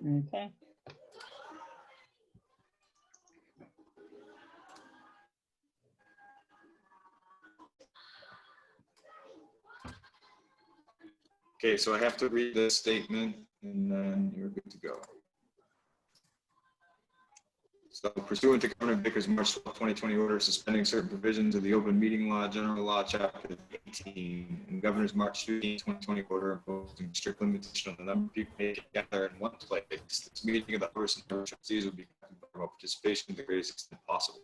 Okay. Okay, so I have to read this statement and then you're good to go. So pursuant to Governor Baker's March 12, 2020 order suspending certain provisions of the Open Meeting Law, General Law, Chapter 18, and Governor's March 15, 2020 order imposing strict limitation on the number of people may gather in one place, this meeting of the House and Trustees will be conducted by remote participation to the greatest extent possible.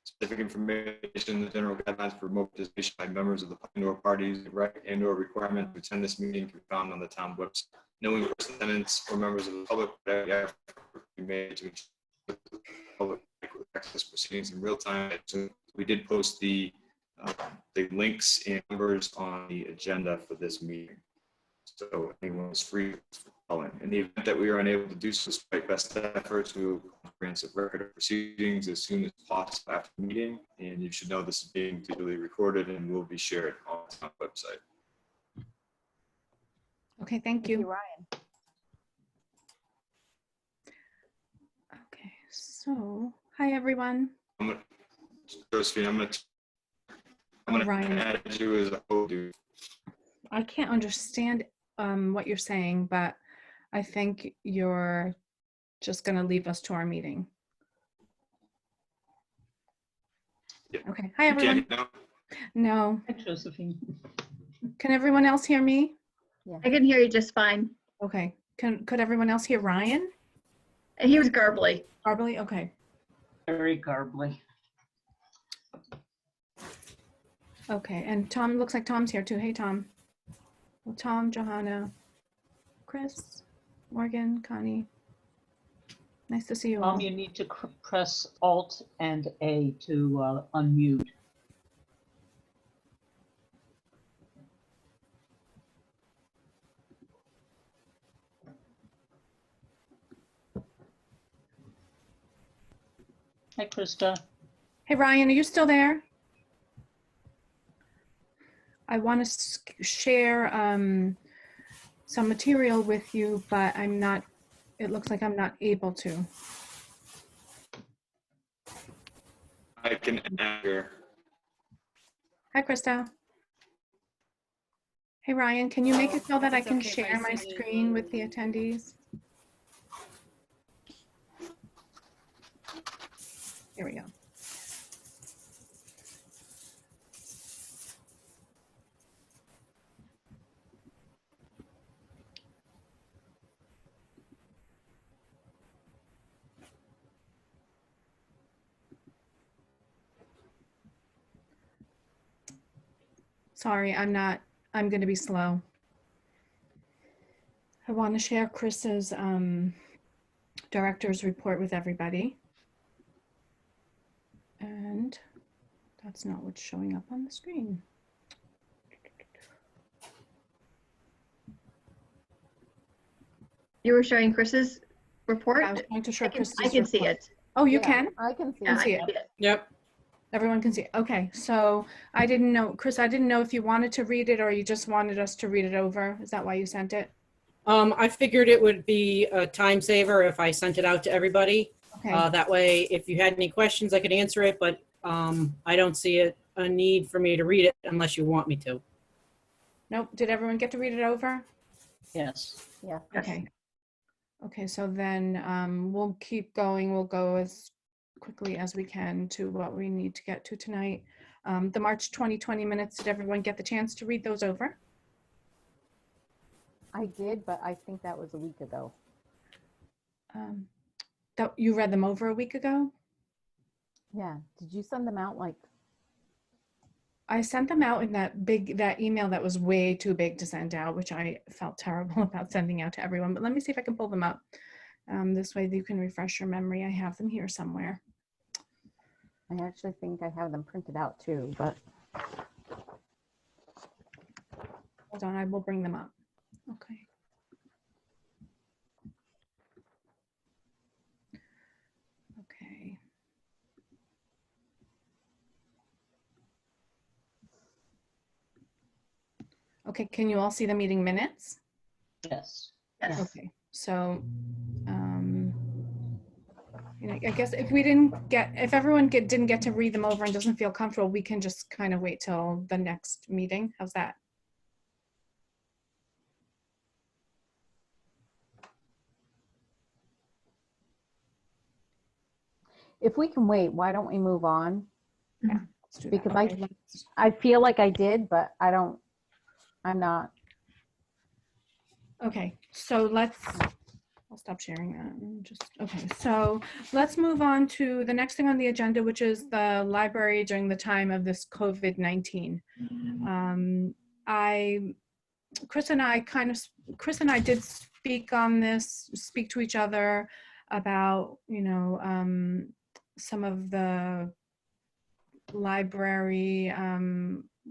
Specific information, the general guidelines for remote participation by members of the public or parties, right and/or requirement to attend this meeting can be found on the town website. No in-person attendance or members of the public will be made to public access proceedings in real time. So we did post the links and numbers on the agenda for this meeting. So anyone is free to call in. In the event that we are unable to do so, despite best efforts, we will have a comprehensive record of proceedings as soon as possible after the meeting. And you should know this is being digitally recorded and will be shared on the town website. Okay, thank you. Ryan. Okay, so hi everyone. Josephine, I'm gonna Ryan. add you as a co-dude. I can't understand what you're saying, but I think you're just going to leave us to our meeting. Yeah. Okay. Hi, everyone. No. Hi, Josephine. Can everyone else hear me? Yeah. I can hear you just fine. Okay. Could everyone else hear Ryan? He was garbly. Garbly? Okay. Very garbly. Okay. And Tom, looks like Tom's here too. Hey, Tom. Well, Tom, Johanna, Chris, Morgan, Connie. Nice to see you all. You need to press Alt and A to unmute. Hi, Krista. Hey, Ryan, are you still there? I want to share some material with you, but I'm not, it looks like I'm not able to. I can add here. Hi, Krista. Hey, Ryan, can you make it so that I It's can okay if share I my see you. screen with the attendees? Here we go. Sorry, I'm going to be slow. I want to share Chris's director's report with everybody. And that's not what's showing up on the screen. You were showing Chris's report? I was trying to show Chris's I can see report. it. Oh, you Yeah, can? I can see Yeah, I see can see it. Yep. Everyone can see it. Okay, so I didn't know, Chris, I didn't know if you wanted to read it or you just wanted us to read it over. Is that why you sent it? I figured it would be a time saver if I sent it out to everybody. Okay. That way, if you had any questions, I could answer it, but I don't see a need for me to read it unless you want me to. Nope. Did everyone get to read it over? Yes. Yeah. Okay. Okay, so then we'll keep going. We'll go as quickly as we can to what we need to get to tonight. The March 2020 minutes, did everyone get the chance to read those over? I did, but I think that was a week ago. That you read them over a week ago? Yeah. Did you send them out like? I sent them out in that email that was way too big to send out, which I felt terrible about sending out to everyone, but let me see if I can pull them up. This way you can refresh your memory. I have them here somewhere. I actually think I have them printed out too, but. Hold on, I will bring them up. Okay. Okay. Okay, can you all see the meeting minutes? Yes. Yes. Okay. So, you know, I guess if everyone didn't get to read them over and doesn't feel comfortable, we can just kind of wait till the next meeting. How's that? If we can wait, why don't we move on? Yeah, let's do that. Because I- Okay, let's- I feel like I did, but I'm not. Okay, so I'll stop sharing that. And okay, so let's move on to the next thing on the agenda, which is the library during the time of this COVID-19. Chris and I did speak on this, speak to each other about, some of the library,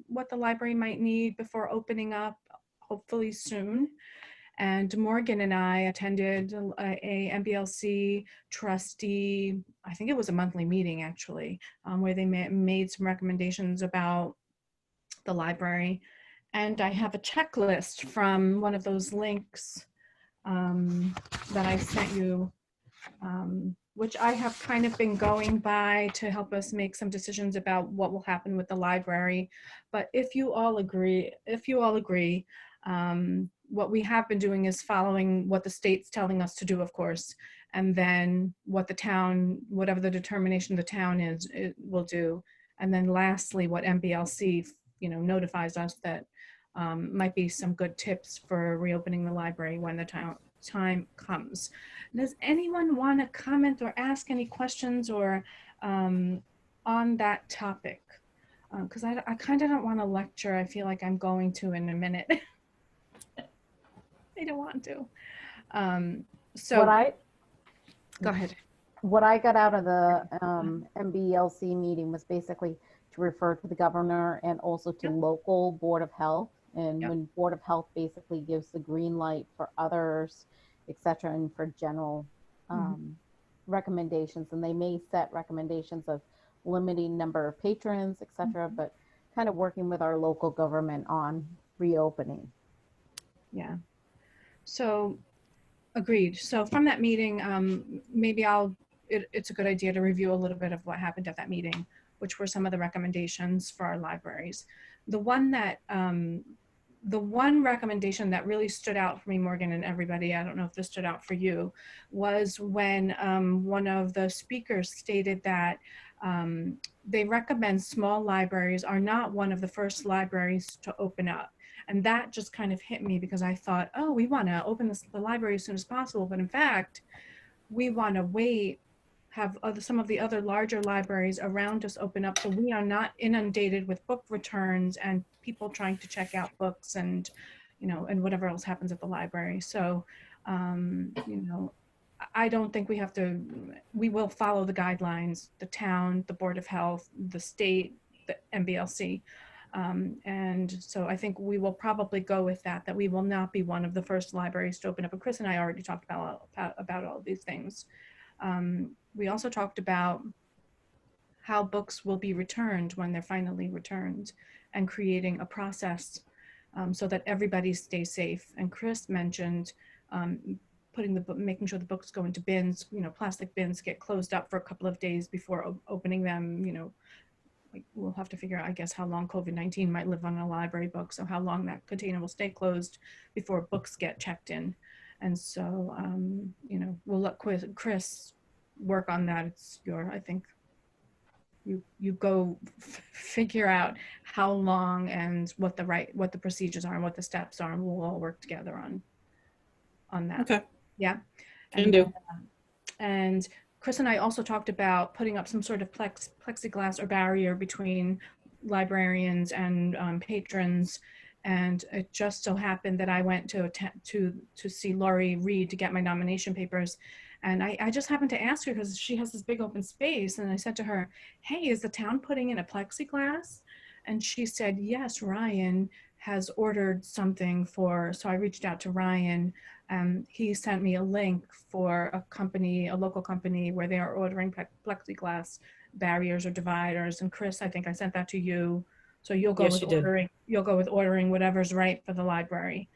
what the library might need before opening up, hopefully soon. And Morgan and I attended a MBLC trustee, I think it was a monthly meeting actually, where they made some recommendations about the library. And I have a checklist from one of those links that I sent you, which I have kind of been going by to help us make some decisions about what will happen with the library. But if you all agree, what we have been doing is following what the state's telling us to do, of course, and then what the town, whatever the determination the town is, it will do. And then lastly, what MBLC, notifies us that might be some good tips for reopening the library when the time comes. Does anyone want to comment or ask any questions or on that topic? Because I kind of don't want to lecture. I feel like I'm going to in a minute. I don't want to. So go ahead. What I got out of the MBLC meeting was basically to refer to the governor and also to local Board of Health. And when Board of Health basically gives the green light for others, et cetera, and for general recommendations, and they may set recommendations of limiting number of patrons, et cetera, but kind of working with our local government on reopening. Yeah. So agreed. So from that meeting, maybe it's a good idea to review a little bit of what happened at that meeting, which were some of the recommendations for our libraries. The one recommendation that really stood out for me, Morgan, and everybody, I don't know if this stood out for you, was when one of the speakers stated that they recommend small libraries are not one of the first libraries to open up. And that just kind of hit me because I thought, oh, we want to open the library as soon as possible. But in fact, we want to wait, have some of the other larger libraries around us open up so we are not inundated with book returns and people trying to check out books and, and whatever else happens at the library. So, I don't think we will follow the guidelines, the town, the Board of Health, the state, the MBLC. And so I think we will probably go with that we will not be one of the first libraries to open up. And Chris and I already talked about all of these things. We also talked about how books will be returned when they're finally returned and creating a process so that everybody stays safe. And Chris mentioned making sure the books go into bins, plastic bins, get closed up for a couple of days before opening them, we'll have to figure out, I guess, how long COVID-19 might live on a library book. So how long that container will stay closed before books get checked in. And so, we'll let Chris work on that. It's I think you go figure out how long and what the procedures are and what the steps are, and we'll all work together on that. Okay. Yeah. Can do. And Chris and I also talked about putting up some sort of plexiglass or barrier between librarians and patrons. And it just so happened that I went to see Laurie Reed to get my nomination papers. And I just happened to ask her because she has this big open space. And I said to her, hey, is the town putting in a plexiglass? And she said, yes, Ryan has ordered something so I reached out to Ryan. He sent me a link for a local company where they are ordering plexiglass barriers or dividers. And Chris, I think I sent that to you. So you'll go with ordering whatever's right for the library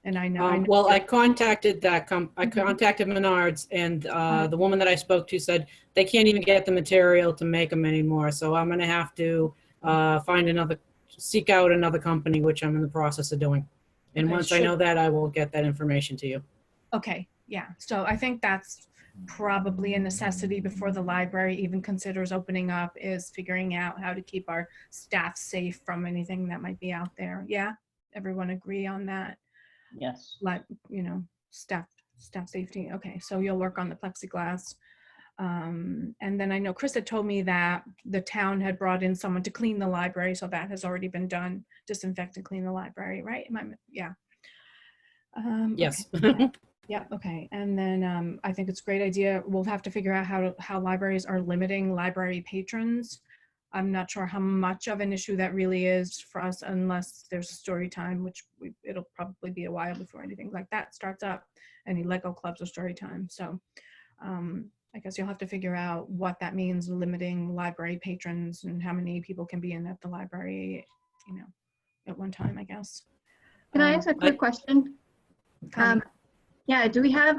And I know. Well, I contacted I contacted Menards, and Oh. the woman that I spoke to said they can't even get the material to make them anymore. So I'm going to have to seek out another company, which I'm in the process of doing. And Okay, once I know that, I will get that information to you. Okay, yeah. So I think that's probably a necessity before the library even considers opening up, is figuring out how to keep our staff safe from anything that might be out there. Yeah, everyone agree on that? Yes. Like, staff safety. Okay, so you'll work on the plexiglass. And then I know Chris had told me that the town had brought in someone to clean the library, so that has already been done. Disinfect and clean the library, right? Yeah. Yes. Okay. Yeah, okay. And then I think it's a great idea. We'll have to figure out how libraries are limiting library patrons. I'm not sure how much of an issue that really is for us unless there's story time, which it'll probably be a while before anything like that starts up, any Lego clubs or story time. So I guess you'll have to figure out what that means, limiting library patrons and how many people can be in at the library, at one time, I guess. Can I ask a quick question? Connie? Yeah, do we have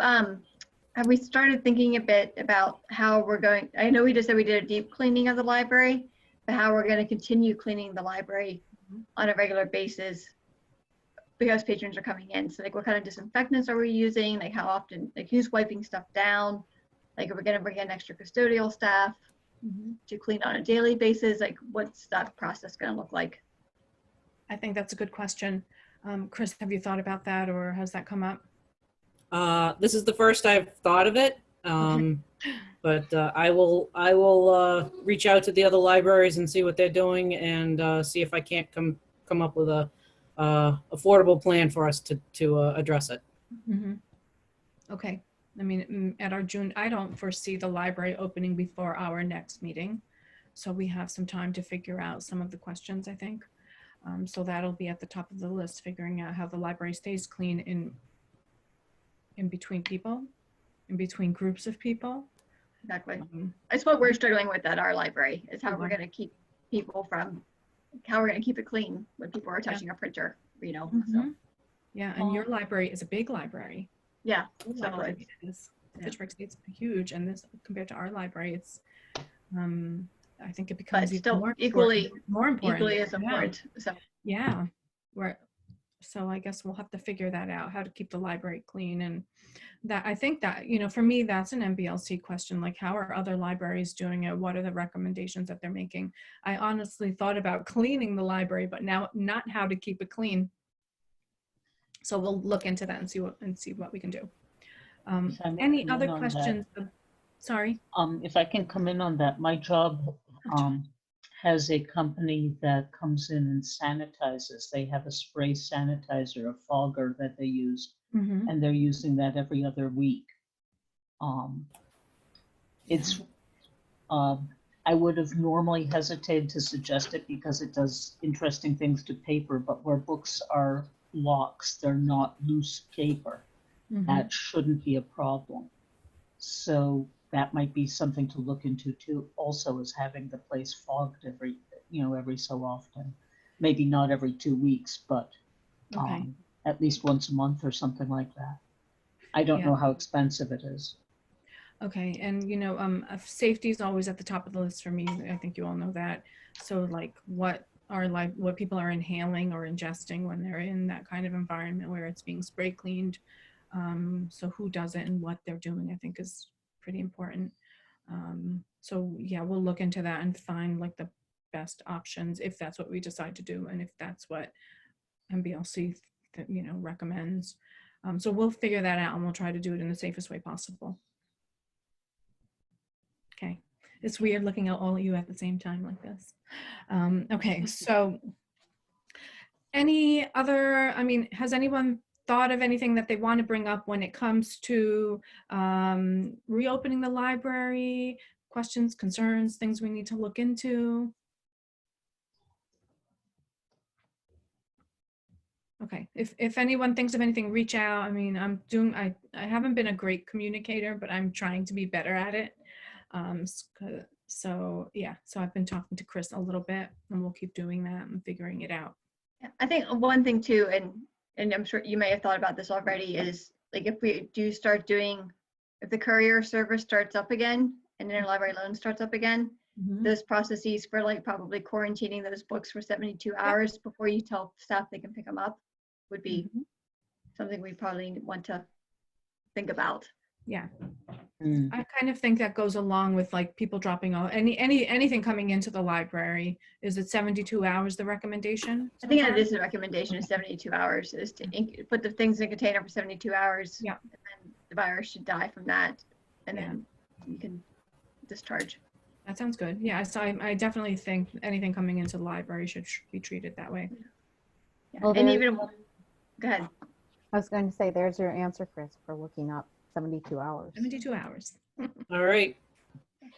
we started thinking a bit about how we're going, I know we just said we did a deep cleaning of the library, but how we're going to continue cleaning the library on a regular basis because patrons are coming in. So like what kind of disinfectants are we using? Like how often, like who's wiping stuff down? Like are we going to bring in extra custodial staff to clean on a daily basis? Like what's that process going to look like? I think that's a good question. Chris, have you thought about that, or has that come up? This is the first I've thought of it, but I will reach out to the other libraries and see what they're doing, and see if I can't come up with a affordable plan for us to address it. Okay. I mean, at our June, I don't foresee the library opening before our next meeting, so we have some time to figure out some of the questions, I think. So that'll be at the top of the list, figuring out how the library stays clean in between people, in between groups of people. Exactly. That's what we're struggling with at our library, is how we're going to keep people from, how we're going to keep it clean when people are touching a printer, so. Yeah, and your library is a big library. Yeah, Your so library is, Fitchburg State's huge, and this, compared to our library, it's, I think it but becomes even still more equally important. equally as important. So Yeah, so I guess we'll have to figure that out, how to keep the library clean. And that, I think that, for me, that's an MBLC question, like how are other libraries doing it? What are the recommendations that they're making? I honestly thought about cleaning the library, but now not how to keep it clean. So we'll look into that and see what we can do. If I may Any come other in on that. questions? Sorry. If I can come in on that, my job has a company that comes in and sanitizes. They have a spray sanitizer, a fogger that they use, and they're using that every other week. I would have normally hesitated to suggest it because it does interesting things to paper, but where books are blocks, they're not loose paper. That shouldn't be a problem. So that might be something to look into too, also, is having the place fogged every so often. Maybe not every 2 weeks, but at least once a month or something like that. I don't know how expensive it is. Okay, and safety is always at the top of the list for me. I think you all know that. So like what people are inhaling or ingesting when they're in that kind of environment where it's being spray cleaned. So who does it and what they're doing, I think is pretty important. So yeah, we'll look into that and find like the best options if that's what we decide to do, and if that's what MBLC recommends. So we'll figure that out and we'll try to do it in the safest way possible. Okay, it's weird looking at all of you at the same time like this. Okay, so any other, has anyone thought of anything that they want to bring up when it comes to reopening the library? Questions, concerns, things we need to look into? Okay, if anyone thinks of anything, reach out. I haven't been a great communicator, but I'm trying to be better at it. So yeah, so I've been talking to Chris a little bit, and we'll keep doing that and figuring it out. I think one thing too, and and I'm sure you may have thought about this already, is like if we do start doing, if the courier service starts up again and interlibrary loan starts up again, those processes for like probably quarantining those books for 72 hours before you tell staff they can pick them up would be something we probably want to think about. Yeah. Mm. I kind of think that goes along with like people dropping off anything coming into the library. Is it 72 hours the recommendation? I think that is the recommendation is 72 hours, is to put the things in a container for 72 hours. Yeah. And then the virus should die from that. And then you can discharge. That sounds good. Yeah, so I definitely think anything coming into the library should be treated that way. Yeah. Well, And there's- even, go ahead. I was going to say, there's your answer, Chris, for looking up 72 hours. 72 hours. All right.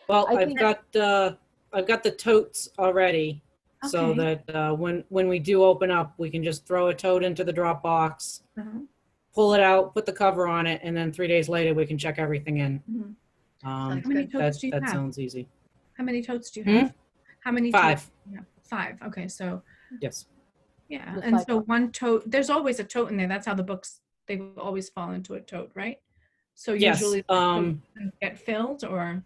Well, I I've think- got the totes already, so Okay. that when we do open up, we can just throw a tote into the drop box, Uh-huh. pull it out, put the cover on it, and then 3 days later we can check everything in. Mhm. Um, Sounds How many good. totes do you that have? sounds easy. How many totes do you Hmm? have? How many? 5. Totes? Yeah, 5. Okay, so Yes. yeah, Just and like- so one tote. There's always a tote in there. That's how the books they always fall into a tote, right? So Yes. usually the totes get filled, or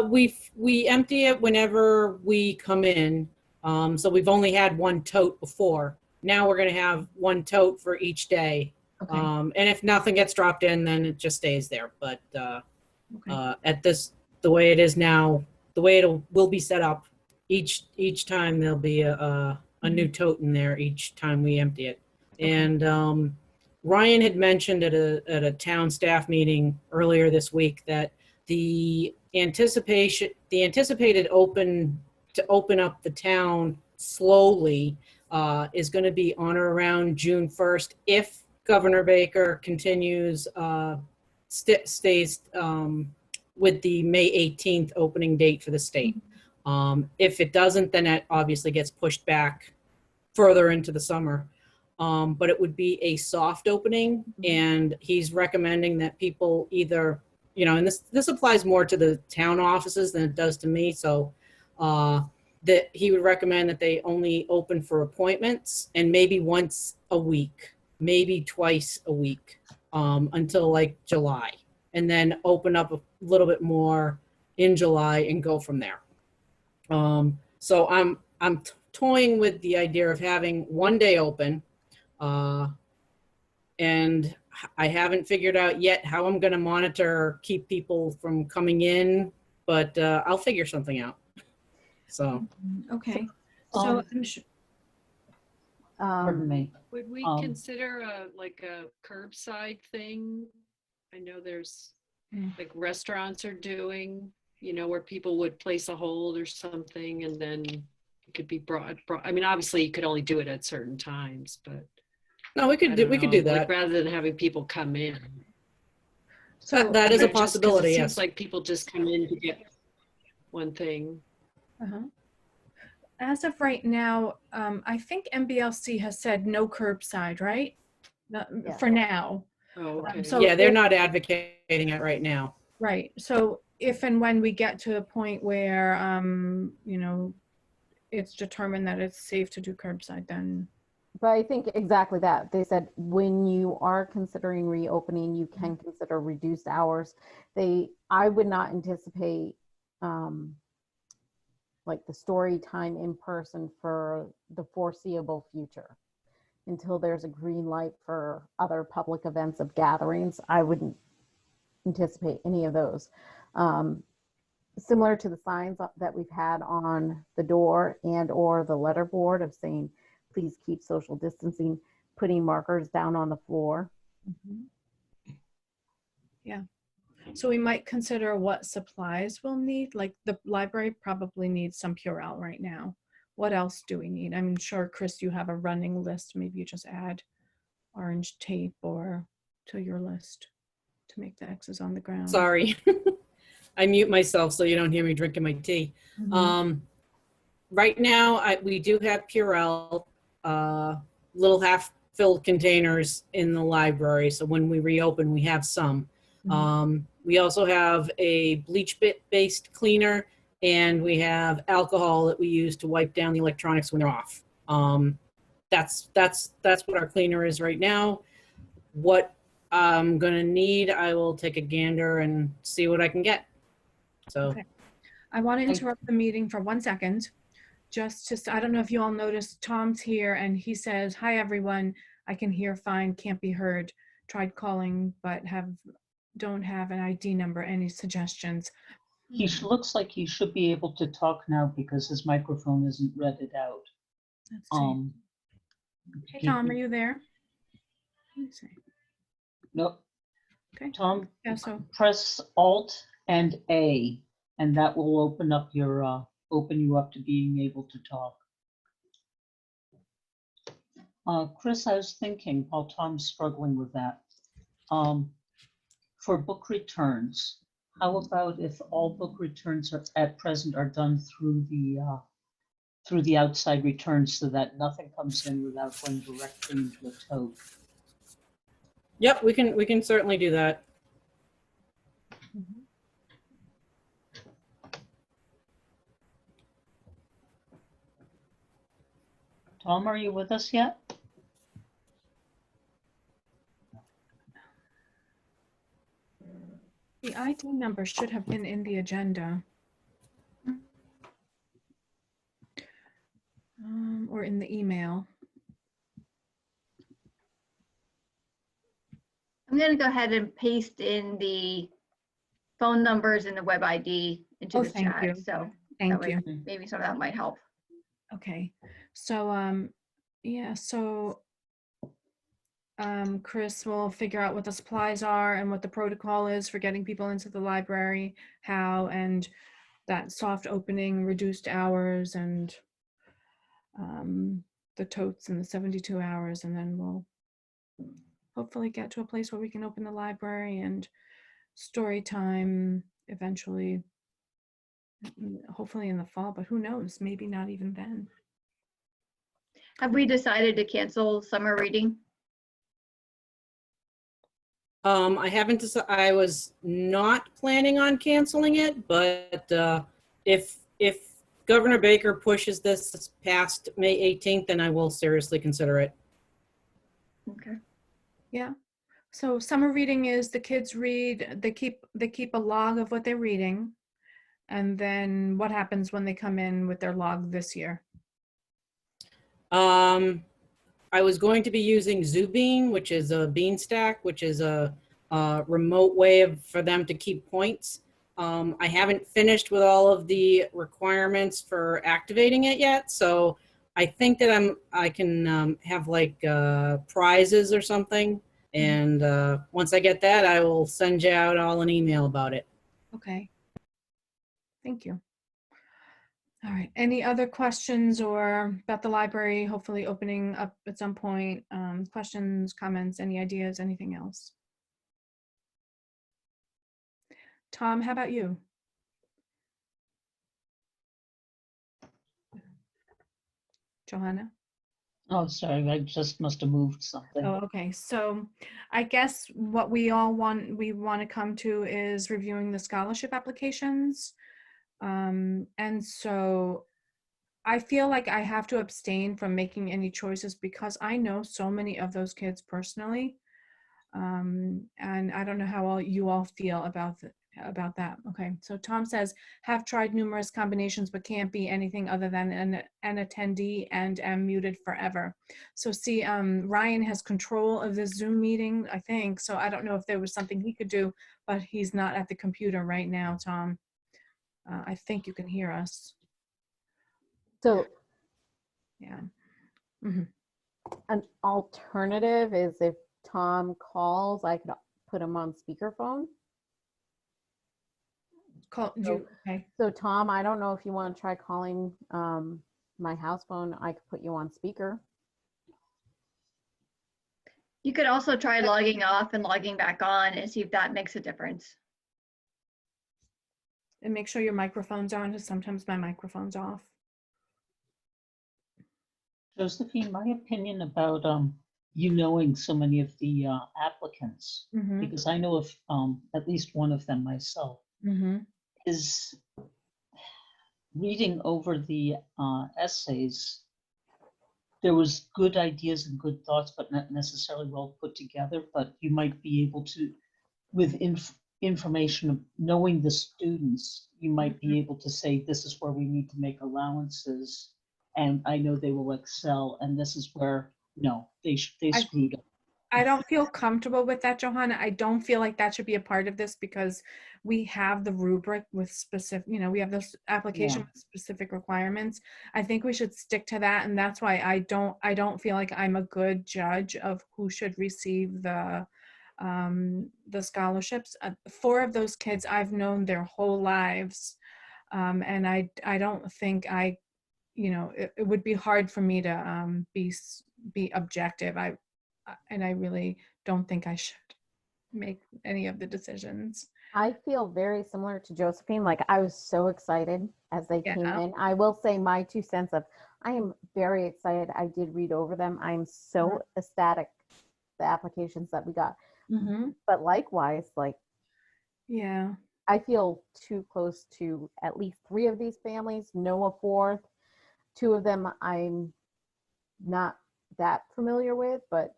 We empty it whenever we come in. So we've only had one tote before. Now we're going to have one tote for each day. okay, And if nothing gets dropped in, then it just stays there. But okay. at the way it is now, the way will be set up, each time there'll be a new tote in there each time we empty it. And Ryan had mentioned at a town staff meeting earlier this week that the anticipated open up the town slowly is going to be on or around June 1st if Governor Baker continues stays with the May 18th opening date for the state. If it doesn't, then it obviously gets pushed back further into the summer. But it would be a soft opening, and he's recommending that people either, and this applies more to the town offices than it does to me. So that he would recommend that they only open for appointments and maybe once a week, maybe twice a week until like July, and then open up a little bit more in July and go from there. So I'm toying with the idea of having one day open. And I haven't figured out yet how I'm going to monitor, keep people from coming in, but I'll figure something out. So, Okay. So I'm sure. Pardon me. Would we Um, consider like a curbside thing? I know there's like restaurants are doing, where people would place a hold or something and then it could be brought. I mean, obviously you could only do it at certain times, but no, we could do like, that. rather than having people come in. So That is a Just 'cause possibility, it yes. seems like people just come in to get one thing. Uh-huh. As of right now, I think MBLC has said no curbside, right? Yeah. For now. Oh, okay. So Yeah, they're if- not advocating it right now. Right. So if and when we get to a point where, it's determined that it's safe to do curbside, then, But I think exactly that. They said when you are considering reopening, you can consider reduced hours. I would not anticipate like the story time in person for the foreseeable future. Until there's a green light for other public events of gatherings, I wouldn't anticipate any of those. Similar to the signs that we've had on the door and or the letterboard of saying, please keep social distancing, putting markers down on the floor. yeah. So we might consider what supplies we'll need. Like the library probably needs some Purell right now. What else do we need? I'm sure, Chris, you have a running list. Maybe you just add orange tape or to your list to make the X's on the ground. Sorry. I mute myself so you don't hear me drinking my tea. Mhm. Right now, we do have Purell, little half-filled containers in the library. So when we reopen, we have some. We also have a bleach-based cleaner, and we have alcohol that we use to wipe down the electronics when they're off. that's what our cleaner is right now. What I'm gonna need, I will take a gander and see what I can get. So. Okay. I want to interrupt the meeting for 1 second. I don't know if you all noticed, Tom's here and he says, "Hi, everyone. I can hear fine, can't be heard. Tried calling, but don't have an ID number. Any suggestions?" Looks like he should be able to talk now because his microphone isn't redded out. Let's see. Hey, Tom, are you there? Let me see. Nope. Okay. Tom, Yeah, so press Alt and A, and that will open up your open you up to being able to talk. Chris, I was thinking while Tom's struggling with that, for book returns, how about if all book returns at present are done through the outside returns so that nothing comes in without going directly into a tote? Yep, we can certainly do that. Tom, are you with us yet? the ID number should have been in the agenda. Or in the email. I'm going to go ahead and paste in the phone numbers and the web ID into Oh, the thank chat. you. So Thank that way you. maybe some of that might help. Okay. So, yeah, so Chris will figure out what the supplies are and what the protocol is for getting people into the library, how, and that soft opening, reduced hours, and the totes and the 72 hours. And then we'll hopefully get to a place where we can open the library and story time eventually, hopefully in the fall, but who knows, maybe not even then. Have we decided to cancel summer reading? I haven't decided. I was not planning on canceling it, but if Governor Baker pushes this past May 18th, then I will seriously consider it. Okay. Yeah. So summer reading is the kids read, they keep a log of what they're reading. And then what happens when they come in with their log this year? I was going to be using Zubeen, which is a Beanstack, which is a remote way for them to keep points. I haven't finished with all of the requirements for activating it yet, so I think that I can have like prizes or something. And once I get that, I will send you out all an email about it. Okay. Thank you. All right. Any other questions or about the library hopefully opening up at some point? Questions, comments, any ideas, anything else? Tom, how about you? Johanna? Oh, sorry, I just must have moved something. Oh, okay. So I guess what we want to come to is reviewing the scholarship applications. And so I feel like I have to abstain from making any choices because I know so many of those kids personally. And I don't know how all you all feel about that. Okay, so Tom says, have tried numerous combinations but can't be anything other than an attendee and am muted forever. So see, Ryan has control of this Zoom meeting, I think. So I don't know if there was something he could do, but he's not at the computer right now, Tom. I think you can hear us. So Yeah. Mm-hmm. an alternative is if Tom calls, I could put him on speakerphone. Okay. So Tom, I don't know if you want to try calling my house phone. I could put you on speaker. You could also try logging off and logging back on and see if that makes a difference. And make sure your microphone's on, because sometimes my microphone's off. Josephine, my opinion about you knowing so many of the applicants, Mm-hmm. because I know of at least one of them myself, Mm-hmm. is reading over the essays there was good ideas and good thoughts, but not necessarily well put together. But you might be able to, with information of knowing the students, you might be able to say, this is where we need to make allowances, and I know they will excel, and this is where, no, they screwed up. I don't feel comfortable with that, Johanna. I don't feel like that should be a part of this because we have the rubric with specific, we have this application Yeah. with specific requirements. I think we should stick to that. And that's why I don't feel like I'm a good judge of who should receive the scholarships. 4 of those kids I've known their whole lives. And I don't think it would be hard for me to be objective. And I really don't think I should make any of the decisions. I feel very similar to Josephine. Like, I was so excited as they came in. I will say my 2 cents of, I am very excited. I did read over them. I'm so ecstatic, the applications that we got. But likewise, like, yeah, I feel too close to at least 3 of these families, know a 4th. 2 of them I'm not that familiar with, but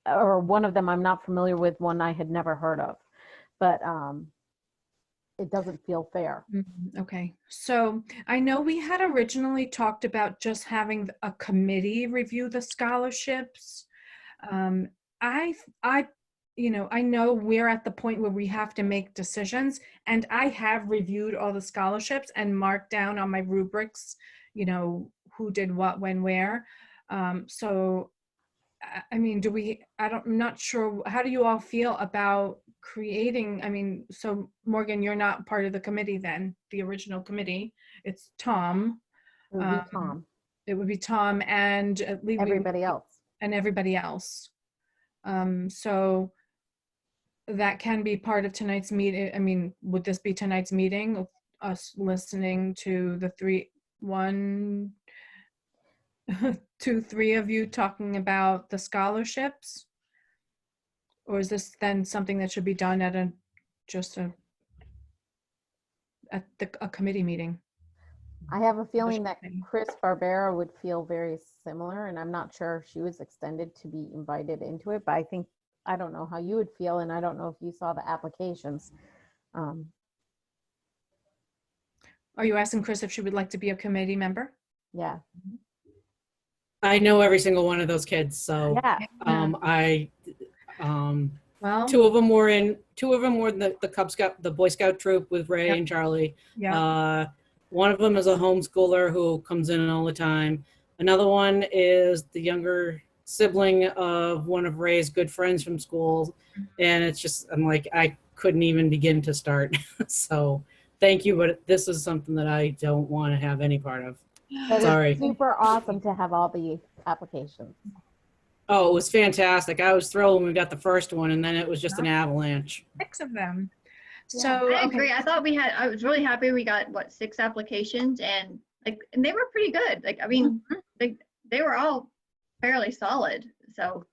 or one of them I'm not familiar with, one I had never heard of, but it doesn't feel fair. Okay, so I know we had originally talked about just having a committee review the scholarships. I know we're at the point where we have to make decisions, and I have reviewed all the scholarships and marked down on my rubrics, who did what, when, where. So, I mean, I'm not sure, how do you all feel about creating, so Morgan, you're not part of the committee then, the original committee. It's Tom. It would be Tom. It would be Tom and Everybody else. And everybody else. So that can be part of tonight's meeting. I mean, would this be tonight's meeting of us listening to the 2, 3 of you talking about the scholarships? Or is this then something that should be done at a committee meeting? I have a feeling that Chris Barbera would feel very similar, and I'm not sure if she was extended to be invited into it, but I don't know how you would feel, and I don't know if you saw the applications. Are you asking Chris if she would like to be a committee member? Yeah. I know every single one of those kids, so Yeah. Well, 2 of them were in the Boy Scout troop with Ray Yep. and Charlie. yeah. One of them is a homeschooler who comes in all the time. Another one is the younger sibling of one of Ray's good friends from school. And it's just, I'm like, I couldn't even begin to start. So thank you, but this is something that I don't want to have any part of. But Sorry. it's super awesome to have all the applications. Oh, it was fantastic. I was thrilled when we got the first one, and then it was just an avalanche. 6 of them. Yeah. So I agree. I was really happy we got 6 applications, and they were pretty good. They were all fairly solid. So,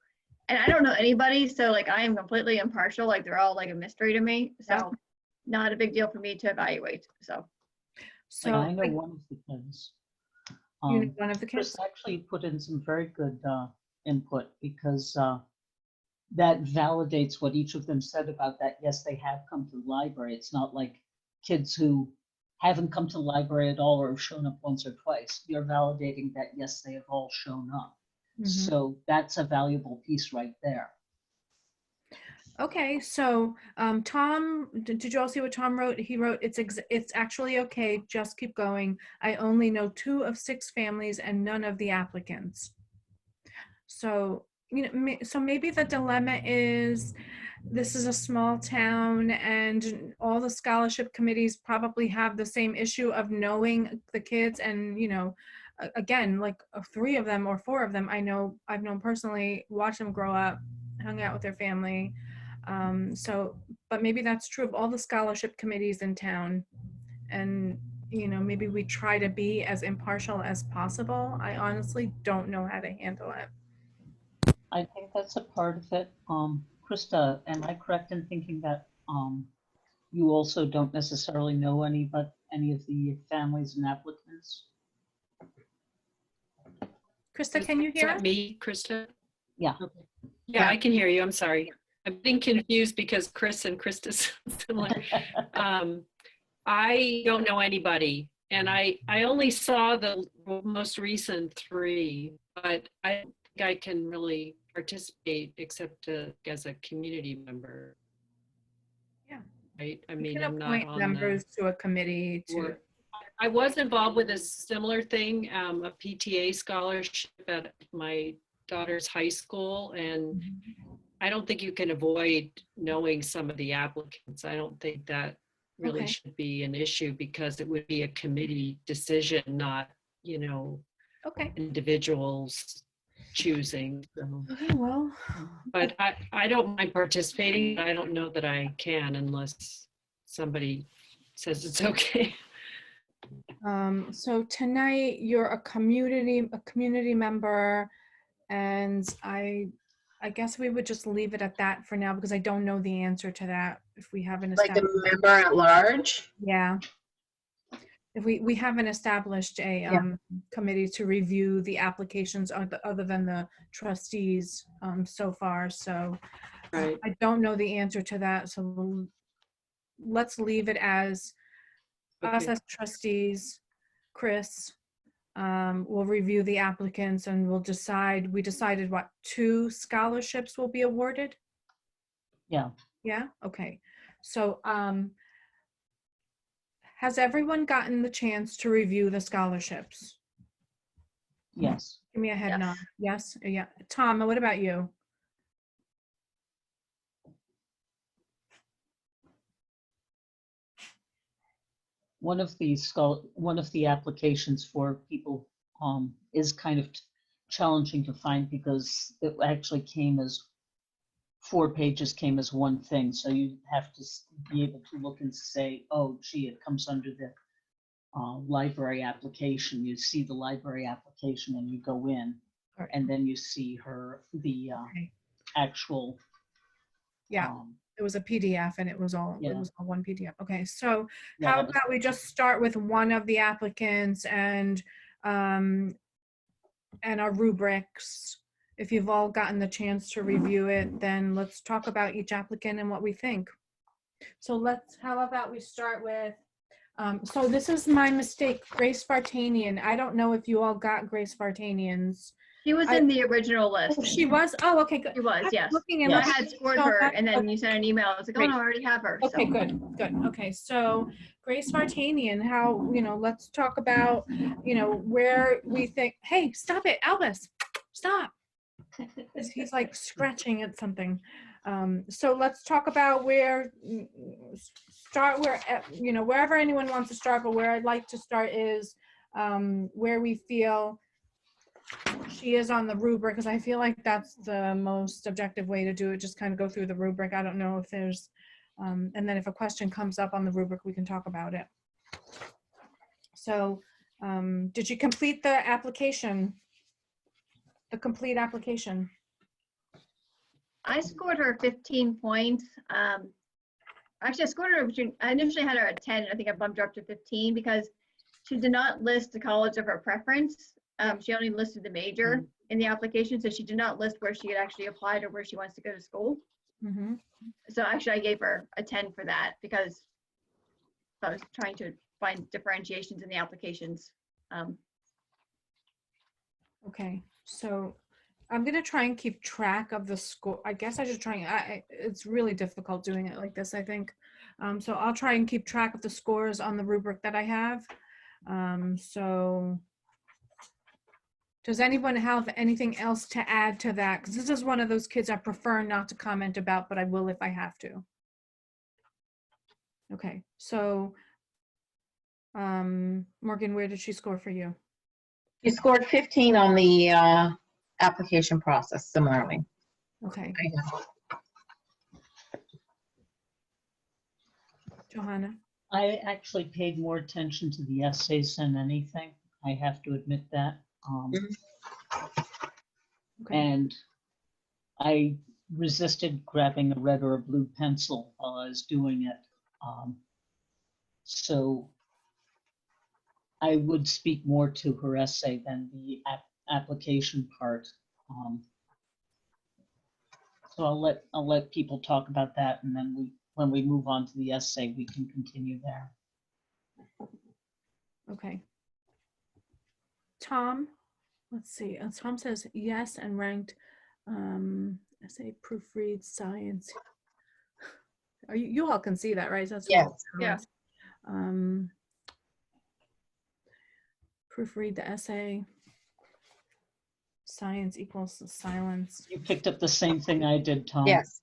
and I don't know anybody, so I am completely impartial. They're all a mystery to me. So, not a big deal for me to evaluate. So I know one of the kids. You know one of the kids? Chris actually put in some very good input, because that validates what each of them said about that. Yes, they have come to the library. It's not like kids who haven't come to the library at all or have shown up once or twice. You're validating that, yes, they have all shown up. So that's a valuable piece right there. Okay, so Tom, did you all see what Tom wrote? He wrote, it's actually okay, just keep going. I only know 2 of 6 families and none of the applicants. So, so maybe the dilemma is, this is a small town and all the scholarship committees probably have the same issue of knowing the kids, and again, 3 of them or 4 of them I've known personally, watched them grow up, hung out with their family. But maybe that's true of all the scholarship committees in town, and maybe we try to be as impartial as possible. I honestly don't know how to handle it. I think that's a part of it. Krista, am I correct in thinking that you also don't necessarily know any of the families and applicants? Krista, can you Is hear that us? me, Krista? Yeah. Okay. Yeah, I can hear you. I'm sorry. I'm being confused because Chris and Krista sound similar. I don't know anybody, and I only saw the most recent 3, but I don't think I can really participate except as a community member. Yeah. Right? I You mean, can I'm not appoint on members to a committee to. board. I was involved with a similar thing, a PTA scholarship at my daughter's high school, and I don't think you can avoid knowing some of the applicants. I don't think that really Okay. should be an issue because it would be a committee decision, not, Okay. individuals choosing. So. Okay, well. But I don't mind participating. But I don't know that I can unless somebody says it's okay. So tonight you're a community member, and I guess we would just leave it at that for now because I don't know the answer to that if we haven't Like a established. member at large? Yeah. If we haven't established a committee to review the applications other than the trustees so far, so Right. I don't know the answer to that. So let's leave it as us Okay. as trustees. Chris will review the applicants and we'll decide. We decided what 2 scholarships will be awarded. Yeah. Yeah. Okay. So has everyone gotten the chance to review the scholarships? Yes. Give me a head Yes. nod. Yes. Yeah. Tom, what about you? One of the applications for people is kind of challenging to find because it actually came as 4 pages came as one thing. So you have to be able to look and say, oh, gee, it comes under the library application. You see the library application and you go in, Right. and then you see the Okay. actual. Yeah. It was a PDF and it was all Yeah. one PDF. Okay, so Yeah, how that was- about we just start with one of the applicants and our rubrics. If you've all gotten the chance to review it, then let's talk about each applicant and what we think. So how about we start with, so this is my mistake, Grace Vartanian. I don't know if you all got Grace Vartanian's. She was in the original list. Oh, she was? Oh, okay, good. She was, I was yes. looking and I Yes. had scored So her, that- and then okay. you sent an email. I was like, oh Great. no, I already have her. Okay, So. good. Okay, so Grace Vartanian, how, let's talk about, where we think, hey, stop it, Albus, stop. He's like scratching at something. So let's talk about wherever anyone wants to start, but where I'd like to start is where we feel she is on the rubric, because I feel like that's the most objective way to do it. Just kind of go through the rubric. I don't know if there's, and then if a question comes up on the rubric, we can talk about it. So did you complete the application? The complete application? I scored her 15 points. Actually, I scored her I initially had her at 10, and I think I bumped her up to 15 because she did not list the college of her preference. She only listed the major in the application, so she did not list where she had actually applied or where she wants to go to school. Mm-hmm. So actually, I gave her a 10 for that because I was trying to find differentiations in the applications. Okay, so I'm gonna try and keep track of the score. I guess I should try. It's really difficult doing it like this, I think. So I'll try and keep track of the scores on the rubric that I have. So does anyone have anything else to add to that? Because this is one of those kids I prefer not to comment about, but I will if I have to. Okay, so Morgan, where did she score for you? You scored 15 on the application process, similarly. Okay. Johanna? I actually paid more attention to the essays than anything. I have to admit that. Okay. And I resisted grabbing a red or a blue pencil while I was doing it. So I would speak more to her essay than the application part. So I'll let people talk about that, and then when we move on to the essay, we can continue there. Okay. Tom, let's see. Tom says yes and ranked essay, proofread, science. Are you all can see that, right? That's Yes. Yeah. Proofread the essay. Science equals silence. You picked up the same thing I did, Tom. Yes.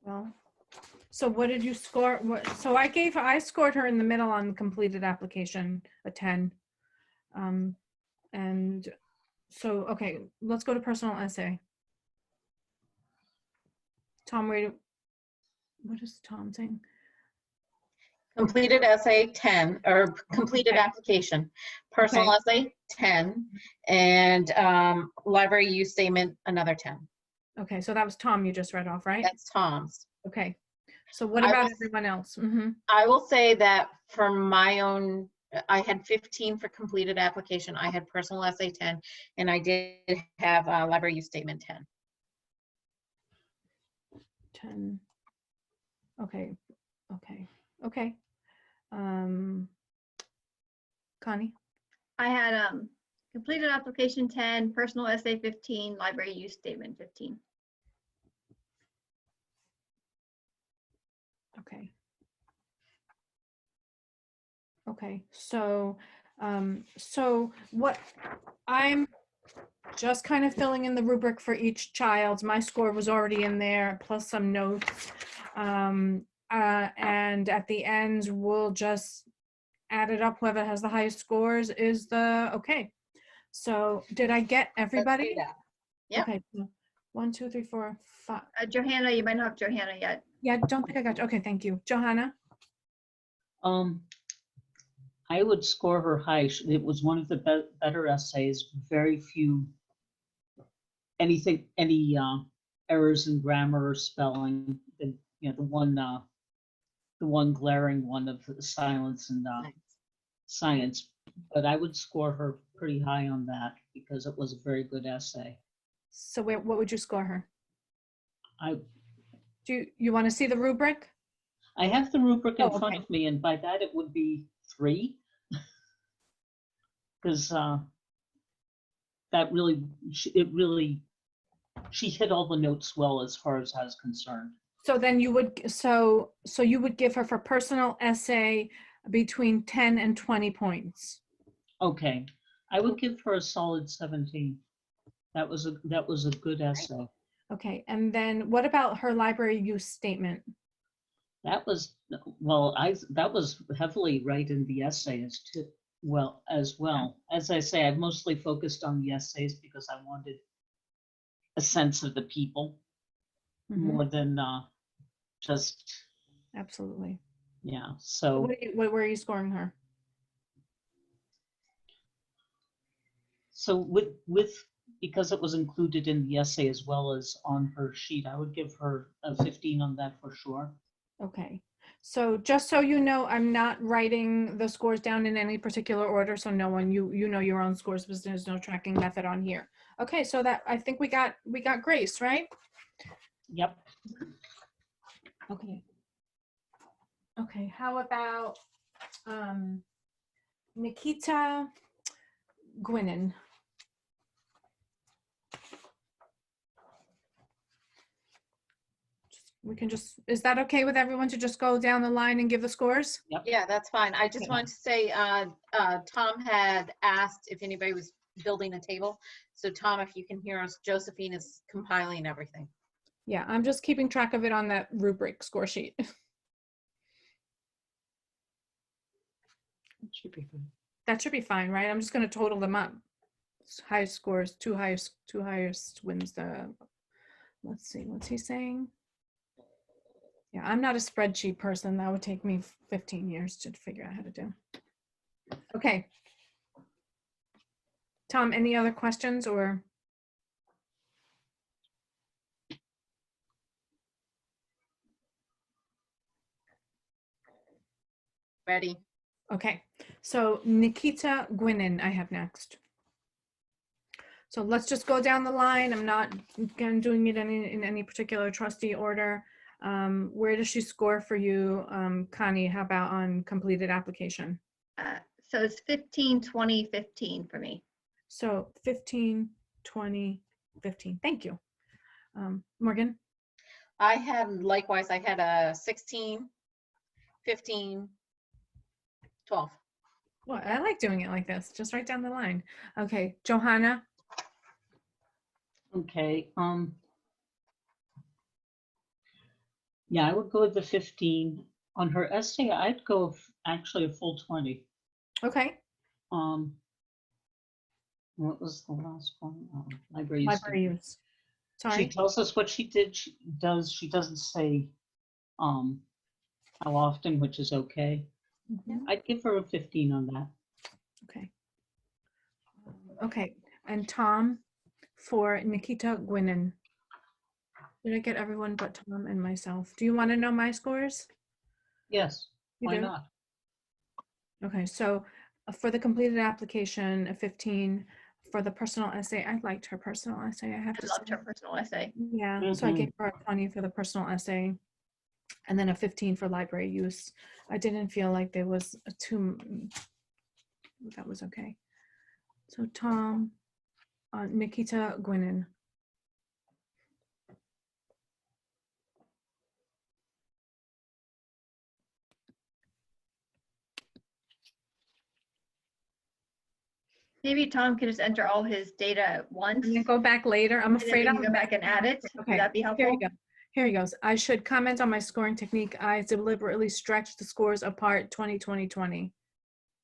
Well, so what did you score? So I scored her in the middle on completed application, a 10. And so, okay, let's go to personal essay. Tom, what is Tom saying? Completed essay 10, or completed Okay. application. Personal essay 10, and library use statement another 10. Okay, so that was Tom you just read off, right? That's Tom's. Okay. So what I about was- everyone else? Mm-hmm. I will say that for my own, I had 15 for completed application. I had personal essay 10, and I did have library use statement 10. 10. Okay. Okay. Okay. Connie? I had completed application 10, personal essay 15, library use statement 15. Okay. Okay, so what I'm just kind of filling in the rubric for each child. My score was already in there, plus some notes. And at the end, we'll just add it up. Whoever has the highest scores is the, okay. So did I get everybody? Yep. Okay, so 1, 2, 3, 4, 5. Johanna, you might not have Johanna yet. Yeah, don't think I got you. Okay, thank you. Johanna? I would score her high. It was one of the better essays. Very few, any errors in grammar or spelling. The one glaring one of the silence and science. But I would score her pretty high on that because it was a very good essay. So what would you score her? I Do you want to see the rubric? I have the rubric in Oh, front okay. of me, and by that it would be 3. Because she hit all the notes well as far as I was concerned. So then you would, so you would give her for personal essay between 10 and 20 points. Okay, I would give her a solid 17. That was a good essay. Okay, and then what about her library use statement? That was that was heavily right in the essays too. As well. As I say, I've mostly focused on the essays because I wanted a sense of the people more than just. Absolutely. Yeah. So where are you scoring her? So with because it was included in the essay as well as on her sheet, I would give her a 15 on that for sure. Okay. So just so you know, I'm not writing the scores down in any particular order, so no one, you know your own scores, because there's no tracking method on here. Okay, so that I think we got Grace, right? Yep. Okay. Okay, how about Nikita Gwynnon? We can just, is that okay with everyone to just go down the line and give the scores? Yep. Yeah, that's fine. I just wanted to say, Tom had asked if anybody was building a table. So Tom, if you can hear us, Josephine is compiling everything. Yeah, I'm just keeping track of it on that rubric score sheet. It should be fine. That should be fine, right? I'm just going to total them up. Highest scores, two highest wins the, let's see, what's he saying? Yeah, I'm not a spreadsheet person. That would take me 15 years to figure out how to do. Okay. Tom, any other questions or? Ready? Okay, so Nikita Gwynn, I have next. So let's just go down the line. I'm not doing it in any particular trustee order. Where does she score for you, Connie? How about on completed application? So it's 15, 20, 15 for me. So 15, 20, 15. Thank you. Morgan? I had, likewise, I had a 16, 15, 12. Well, I like doing it like this, just right down the line. Okay, Johanna? Okay, yeah, I would go with the 15. On her essay, I'd go actually a full 20. Okay, What was the last one? Library use. library use. She Sorry. tells us what she did. She doesn't say how often, which is okay. Mhm. I'd give her a 15 on that. Okay. Okay, and Tom for Nikita Gwynn. Did I get everyone but Tom and myself? Do you want to know my scores? Yes, You why do? not? Okay, so for the completed application, a 15. For the personal essay, I liked her personal essay, I have I to loved say. her personal essay. Yeah, so I gave her a 20 for the personal essay, and then a 15 for library use. I didn't feel like there was a that was okay. So Tom, Nikita Gwynn. Maybe Tom can just enter all his data at once. And then go back later. I'm And then afraid we I'll can go back and add it. Okay, Would that be here helpful? you go. Here he goes. I should comment on my scoring technique. I deliberately stretched the scores apart 20, 20, 20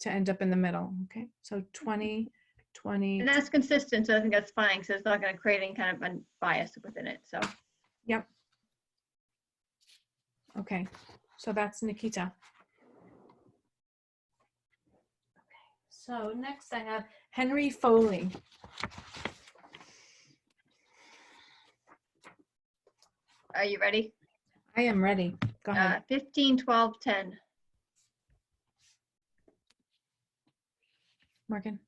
to end up in the middle. Okay, so 20, 20. And that's consistent, so I think that's fine, because it's not going to create any kind of bias within it. So Yep. Okay, so that's Nikita. Okay, so next I have Henry Foley. are you ready? I am ready. Go ahead. 15, 12, 10. Morgan.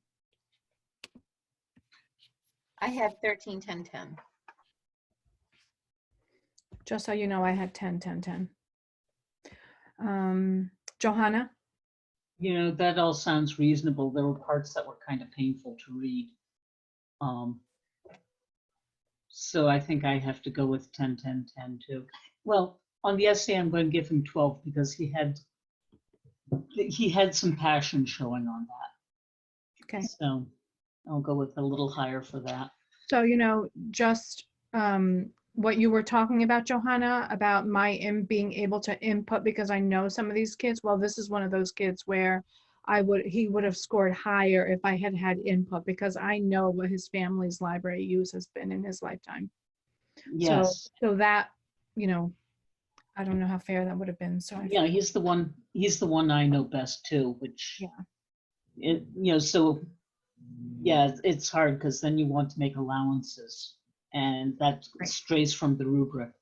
I had 13, 10, 10. Just so you know, I had 10, 10, 10. Johanna. You know, that all sounds reasonable. There were parts that were kind of painful to read. So I think I have to go with 10, 10, 10 too. Well, on the essay, I'm going to give him 12 because he had some passion showing on that. Okay. So I'll go with a little higher for that. So, you know, just what you were talking about, Johanna, about my being able to input because I know some of these kids. Well, this is one of those kids where he would have scored higher if I had had input because I know what his family's library use has been in his lifetime. Yes. So that, you know, I don't know how fair that would have been. So yeah, he's the one I know best too, which, so yeah, it's hard because then you want to make allowances and that strays from the rubric.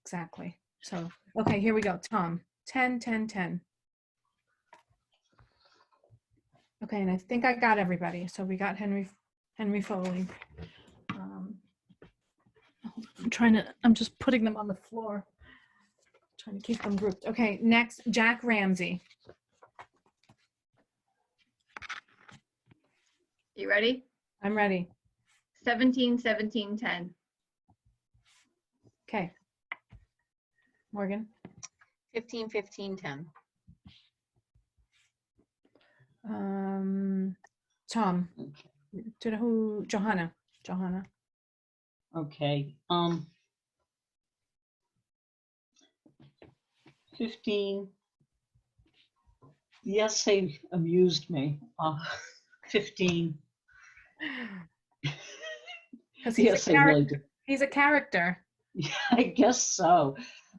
Exactly. So, okay, here we go. Tom, 10, 10, 10. Okay, and I think I got everybody. So we got Henry Foley. I'm just putting them on the floor. Trying to keep them grouped. Okay, next, Jack Ramsey. You ready? I'm ready. 17, 17, 10. Okay. Morgan. 15, 15, 10. Tom. Johanna. Okay. 15. The essay amused me. 15. Because he's a character. Yeah, I guess so.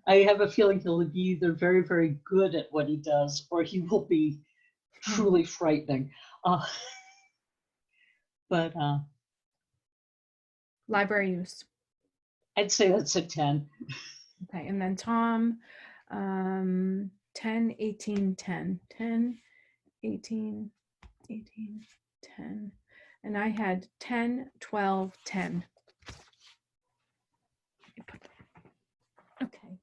I have a feeling he'll be either very, very good at what he does, or he will be truly frightening. But library use. I'd say that's a 10. Okay, and then Tom, 10, 18, 10, 10, 18, 18, 10. And I had 10, 12, 10. Okay.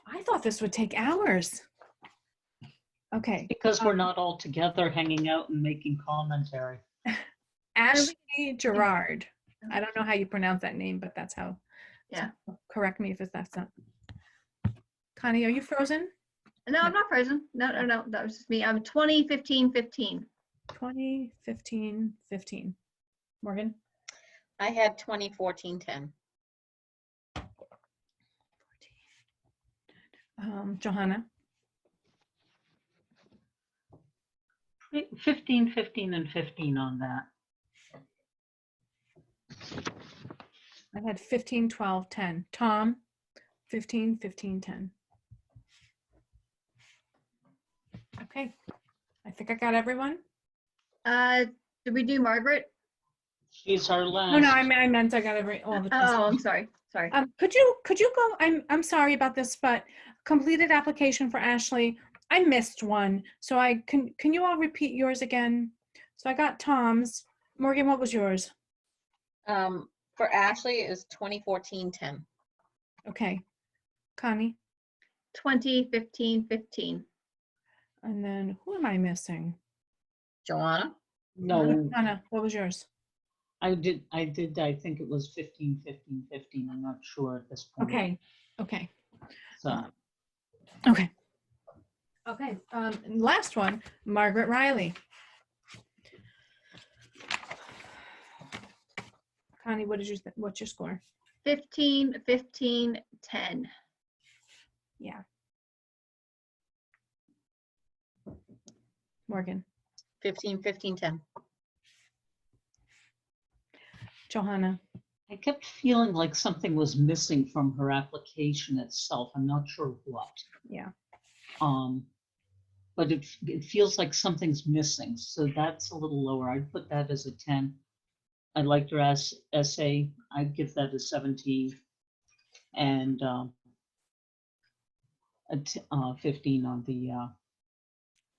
I thought this would take hours. Okay. Because we're not all together hanging out and making commentary. Ashley Gerard. I don't know how you pronounce that name, but that's how. Yeah. So correct me if that's not. Connie, are you frozen? No, I'm not frozen. No, that was just me. I'm 20, 15, 15. 20, 15, 15. Morgan? I had 20, 14, 10. Johanna? 15, 15, and 15 on that. I had 15, 12, 10. Tom? 15, 15, 10. Okay. I think I got everyone. Did we do Margaret? She's our last. Oh no, I meant I got all the. Oh, I'm sorry. Sorry. Could you go? I'm sorry about this, but completed application for Ashley. I missed one, so can you all repeat yours again? So I got Tom's. Morgan, what was yours? For Ashley is 2014 10. Okay. Connie? 20, 15, 15. And then who am I missing? Joanna? No, Anna, what was yours? I think it was 15, 15, 15. I'm not sure at this point. Okay. Okay. So, Okay. Okay. Last one, Margaret Riley. Connie, what's your score? 15, 15, 10. Yeah. Morgan. 15, 15, 10. Johanna. I kept feeling like something was missing from her application itself. I'm not sure what. Yeah. But it feels like something's missing. So that's a little lower. I'd put that as a 10. I liked her essay. I'd give that a 17. And 15 on the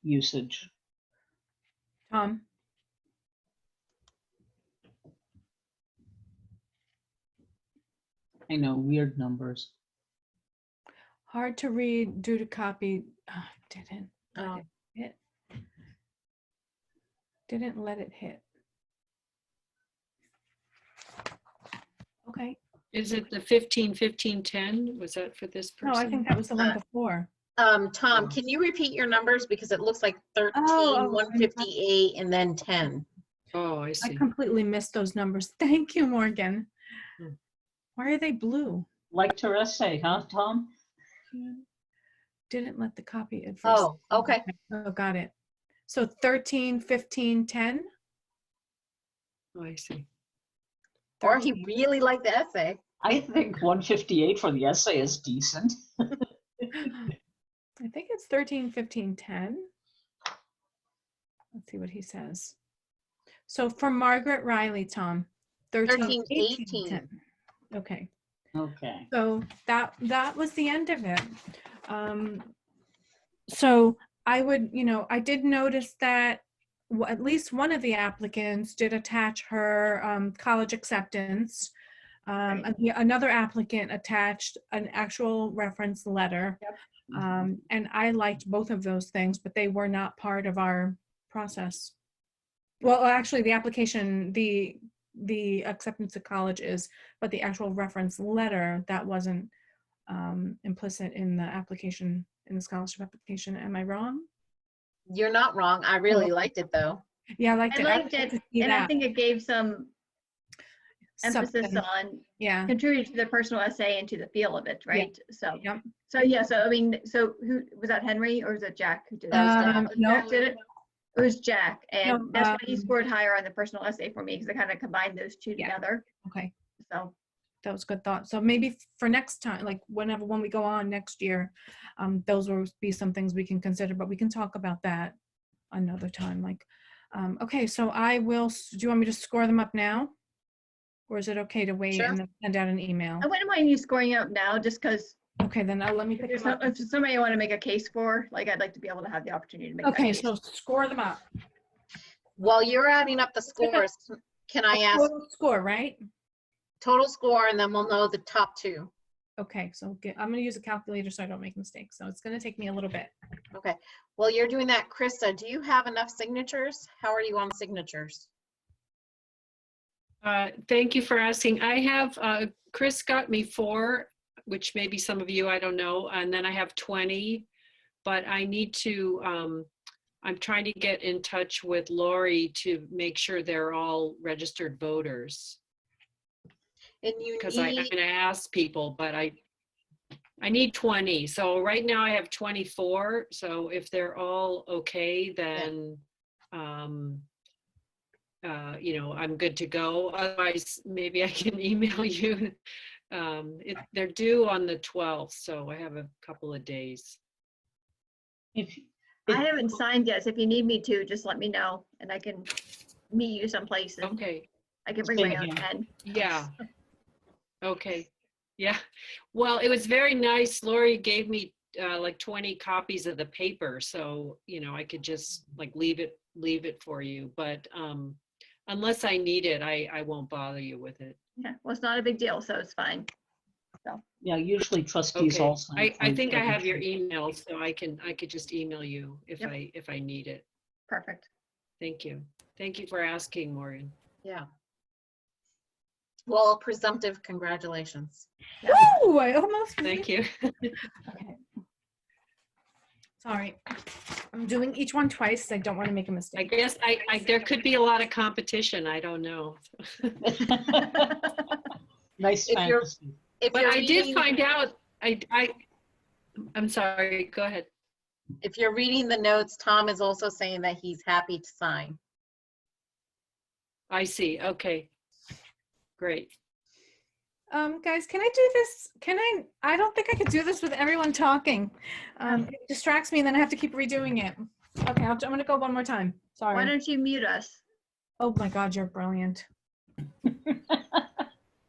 usage. Tom. I know, weird numbers. Hard to read due to copy. Didn't let it hit. Didn't let it hit. Okay. Is it the 15, 15, 10? Was that for this person? No, I think that was the one before. Tom, can you repeat your numbers? Because it looks like 13, Oh, 158, and then 10. Oh, I I see. completely missed those numbers. Thank you, Morgan. Hmm. Why are they blue? Liked her essay, huh, Tom? Didn't let the copy at first. Oh, okay. Oh, got it. So 13, 15, 10. Oh, I see. Or he really liked the essay. I think 158 for the essay is decent. I think it's 13, 15, 10. Let's see what he says. So for Margaret Riley, Tom, 13, 18, 10. Okay. Okay. So that was the end of it. So I would, I did notice that at least one of the applicants did attach her college acceptance. Another applicant attached an actual reference letter. Yep. And I liked both of those things, but they were not part of our process. Well, actually, the application, the acceptance of college is, but the actual reference letter, that wasn't implicit in the application, in the scholarship application. Am I wrong? You're not wrong. I really liked it though. Yeah, I liked it. I liked it, and I think it gave some emphasis on contributing to the personal essay and to the feel of it, right? Yeah. So yeah, so I mean, so who was that, Henry, or was it Jack who did it? No. Jack did it? It was Jack, and No, that's why he scored higher on the personal essay for me, because I kind of combined those two together. Okay. So that was a good thought. So maybe for next time, like when we go on next year, those will be some things we can consider, but we can talk about that another time. Like, okay, so I will, do you want me to score them up now? Or is it okay to wait and then send out an email? I wouldn't mind you scoring up now, just because Okay, then let me pick If them up. if somebody want to make a case for, like, I'd like to be able to have the opportunity to make that Okay, case. so score them up. While you're adding up the scores, can I ask Total score, right? total score and then we'll know the top two? Okay, so I'm gonna use a calculator so I don't make mistakes. So it's gonna take me a little bit. Okay. While you're doing that, Krista, do you have enough signatures? How are you on signatures? Thank you for asking. I have, Chris got me 4, which maybe some of you, I don't know, and then I have 20, but I need to, I'm trying to get in touch with Lori to make sure they're all registered voters. And you Because I'm need, gonna ask people, but I need 20. So right now I have 24. So if they're all okay, then, you know, I'm good to go. Otherwise, maybe I can email you. They're due on the 12th, so I have a couple of days. If, I haven't signed yet, so if you need me to, just let me know and I can meet you someplace and Okay, I can bring Same my own here. pen. yeah. Okay, yeah. Well, it was very nice. Lori gave me like 20 copies of the paper, so, you know, I could just like leave it for you. But unless I need it, I won't bother you with it. Yeah, well, it's not a big deal, so it's fine. yeah, usually trustees Okay, also. I think I have your email, so I could just email you if Yep. if I need it. Perfect. Thank you. Thank you for asking, Morgan. yeah. Well, presumptive congratulations. Ooh, I almost. Thank you. Okay. Sorry, I'm doing each one twice. I don't want to make a I mistake. guess there could be a lot of competition. I don't know. Nice If you're- fantasy. If But you're I did reading- find out, I'm sorry, go ahead. If you're reading the notes, Tom is also saying that he's happy to sign. I see, okay. Great. Guys, can I do this? I don't think I could do this with everyone talking. It distracts me and then I have to keep redoing it. Okay, I'm gonna go one more time. Why Sorry. don't you mute us? Oh my God, you're brilliant.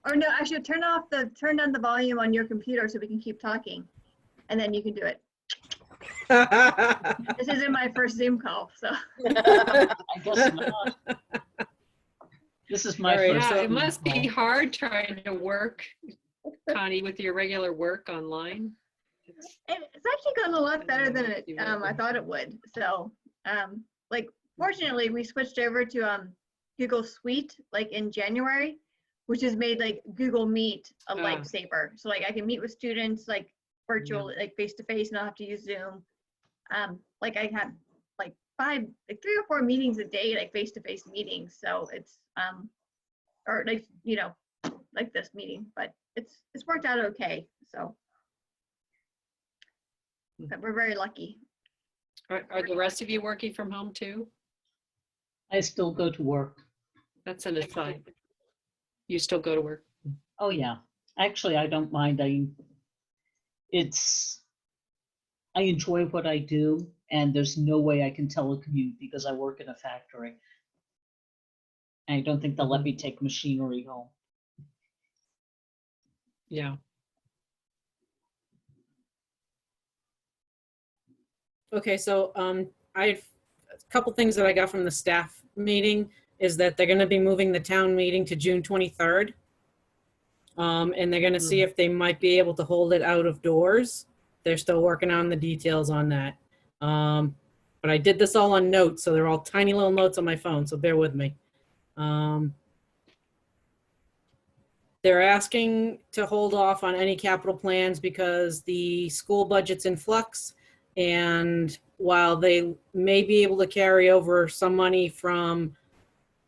Or no, actually turn down the volume on your computer so we can keep talking. And then you can do it. This isn't my first Zoom call, so. I guess not. This is my All right, first. Yeah, it Zoom must be call. hard trying to work, Connie, with your regular work online. It's actually gone a lot better than I thought it would. So, like, fortunately, we switched over to Google Suite like in January, which has made like Google Meet a lifesaver. So, like, I can meet with students like virtual, like face to face, not have to use Zoom. Like, I have like 3 or 4 meetings a day, like face to face meetings. So it's or like, you know, like this meeting, but it's worked out okay. So. But we're very lucky. Are the rest of you working from home too? I still go to work. That's an aside. You still go to work? Oh, yeah. Actually, I don't mind. I enjoy what I do, and there's no way I can telecommute because I work in a factory. And I don't think they'll let me take machinery home. Yeah. Okay, so I have a couple things that I got from the staff meeting is that they're going to be moving the town meeting to June 23rd. And they're going to see if they might be able to hold it out of doors. They're still working on the details on that. But I did this all on notes, so they're all tiny little notes on my phone, so bear with me. They're asking to hold off on any capital plans because the school budget's in flux. And while they may be able to carry over some money from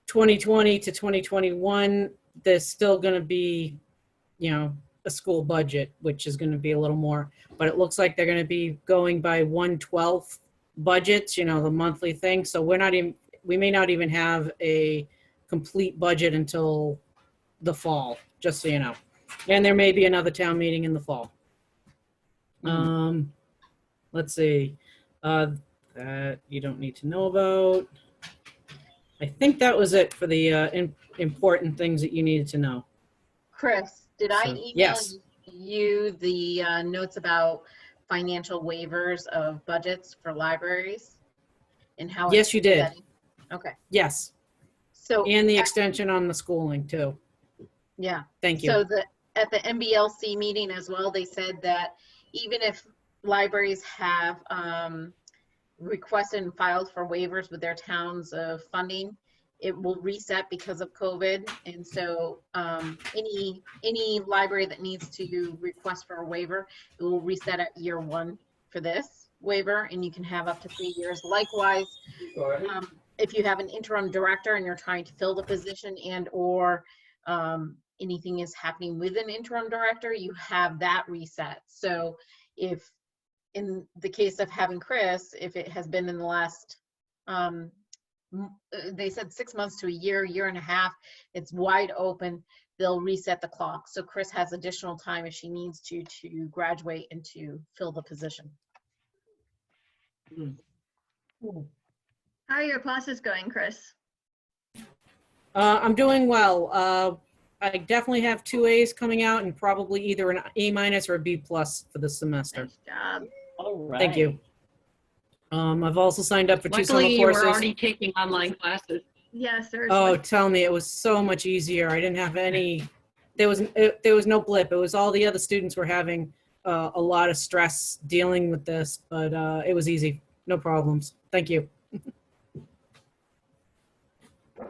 2020 to 2021, there's still going to be, you know, a school budget, which is going to be a little more. But it looks like they're going to be going by 1/12 budgets, you know, the monthly thing. So we may not even have a complete budget until the fall, just so you know. And there may be another town meeting in the fall. Let's see. That you don't need to know about. I think that was it for the important things that you needed to know. Chris, did I So, email yes. you the notes about financial waivers of budgets for libraries and how? Yes, you did. Okay. Yes. So, And the extension on the schooling too. yeah. Thank you. So at the MBLC meeting as well, they said that even if libraries have requested and filed for waivers with their towns of funding, it will reset because of COVID. And so any library that needs to request for a waiver, it will reset at year 1 for this waiver, and you can have up to 3 years. Likewise, if you have an interim director and you're trying to fill the position and or anything is happening with an interim director, you have that reset. So if in the case of having Chris, if it has been in the last, they said 6 months to a year, year and a half, it's wide open, they'll reset the clock. So Chris has additional time if she needs to graduate and to fill the position. How are your classes going, Chris? I'm doing well. I definitely have 2 A's coming out and probably either an A- or a B+ for this semester. Nice job. All right. Thank you. I've also signed up for 2 summer Luckily, you were courses. already taking online classes. Yes, there's Oh, tell me, it was so much easier. I didn't have any, there was no blip. It was all the other students were having a lot of stress dealing with this, but it was easy. No problems. Thank you.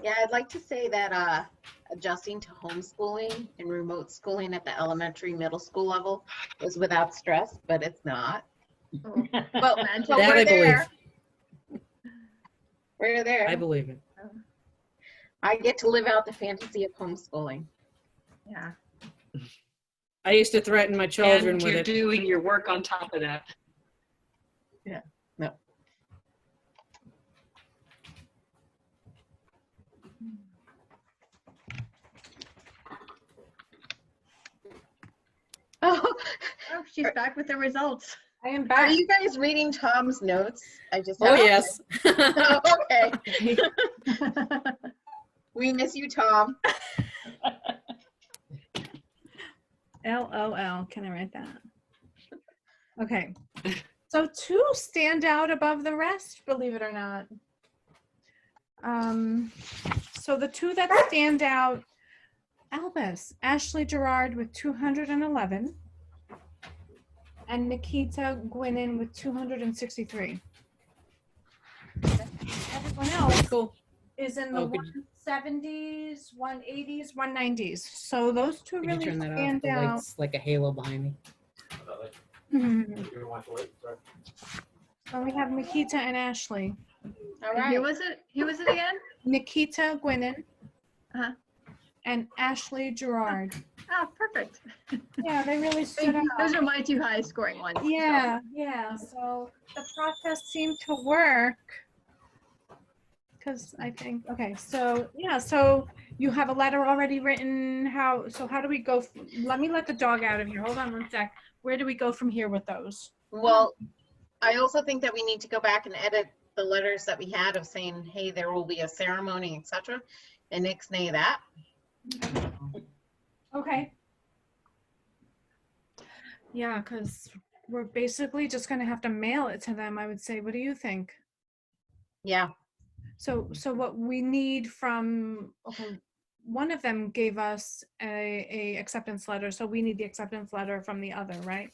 Yeah, I'd like to say that adjusting to homeschooling and remote schooling at the elementary, middle school level was without stress, but it's not. But That we're I believe. there. We're there. I believe it. I get to live out the fantasy of homeschooling. yeah. I used to threaten my children And with you're it. doing your work on top of that. No. Oh, Oh, she's back with the results. I am are back. you guys reading Tom's notes? I just Oh, have to- yes. Oh, okay. We miss you, Tom. LOL. Can I write that? Okay. So 2 stand out above the rest, believe it or not. So the 2 that stand out, Albus, Ashley Gerard with 211, and Nikita Gwynn with 263. Everyone else Cool. is in the Oh, could 170s, 180s, 190s. So those 2 Could you really turn that off? stand The out. lights like a halo behind me. Mhm. So we have Nikita and Ashley. All Who right. was it? Who was it again? Nikita Gwynn Uh-huh. and Ashley Gerard. Oh, perfect. Yeah, they really stood out. Those are my 2 high scoring ones. so. Yeah, yeah. So the process seemed to work. Because I think, okay, so yeah, so you have a letter already written. How do we go? Let me let the dog out of here. Hold on 1 sec. Where do we go from here with those? Well, I also think that we need to go back and edit the letters that we had of saying, hey, there will be a ceremony, etc., and ixnay that. Okay. Yeah, because we're basically just going to have to mail it to them, I would say. What do you think? Yeah. So what we need from, okay, one of them gave us a acceptance letter, so we need the acceptance letter from the other, right?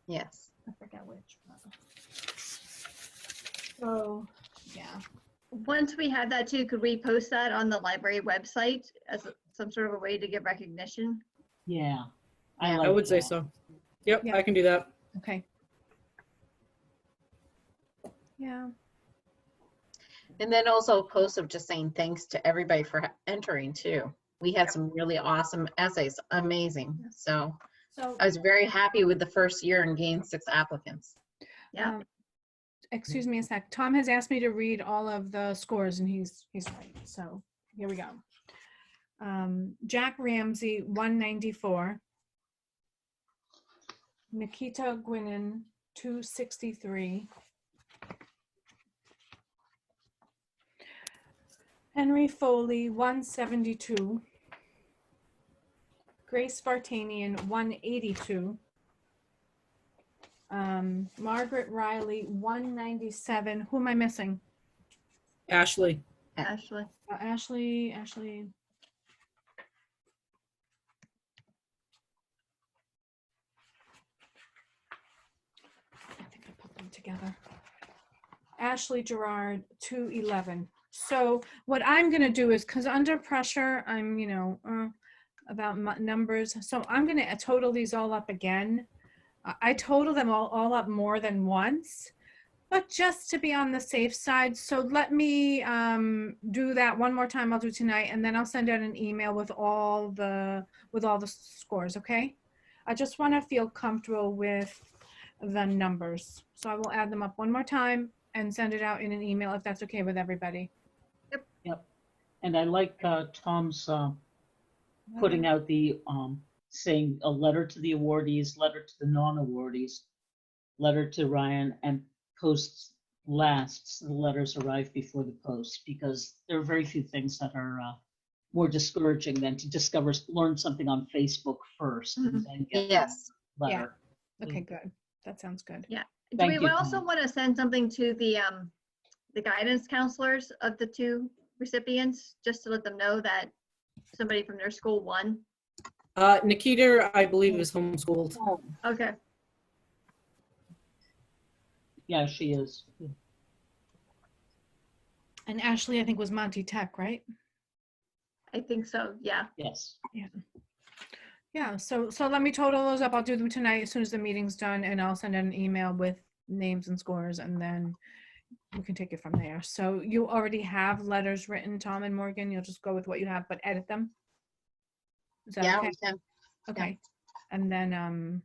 Yes. I forget which. So, yeah. Once we have that too, could we post that on the library website as some sort of a way to give recognition? Yeah. Yeah, like I would say that. so. Yep, Yeah. I can do that. Okay. Yeah. And then also a post of just saying thanks to everybody for entering too. We had some really awesome essays, amazing. So So, I was very happy with the first year and gained 6 applicants. Yeah. excuse me a sec. Tom has asked me to read all of the scores, and he's right. So here we go. Jack Ramsey, 194. Nikita Gwynn, 263. Henry Foley, 172. Grace Vartanian, 182. Margaret Riley, 197. Who am I missing? Ashley. Ashley. Ashley. I think I put them together. Ashley Gerard, 211. So what I'm going to do is, because under pressure, I'm, about numbers. So I'm going to total these all up again. I total them all up more than once, but just to be on the safe side. So let me do that one more time. I'll do tonight, and then I'll send out an email with all the scores. Okay. I just want to feel comfortable with the numbers. So I will add them up one more time and send it out in an email if that's okay with everybody. Yep. And I like Tom's putting out the saying a letter to the awardees, letter to the non-awardees, letter to Ryan, and posts lasts. The letters arrive before the post, because there are very few things that are more discouraging than to learn something on Facebook first and then get Yes. the letter. Okay, good. That sounds good. Yeah. Do Thank we you, also Tom. want to send something to the guidance counselors of the two recipients, just to let them know that somebody from their school won? Nikita, I believe, is homeschooled. Oh, Okay. yeah, she is. And Ashley, I think, was Monty Tech, right? I think so. Yeah. Yes. Yeah, so let me total those up. I'll do them tonight as soon as the meeting's done, and I'll send out an email with names and scores, and then we can take it from there. So you already have letters written, Tom and Morgan. You'll just go with what you have, but edit them. Is that Yeah, okay? we can. Okay. And then, and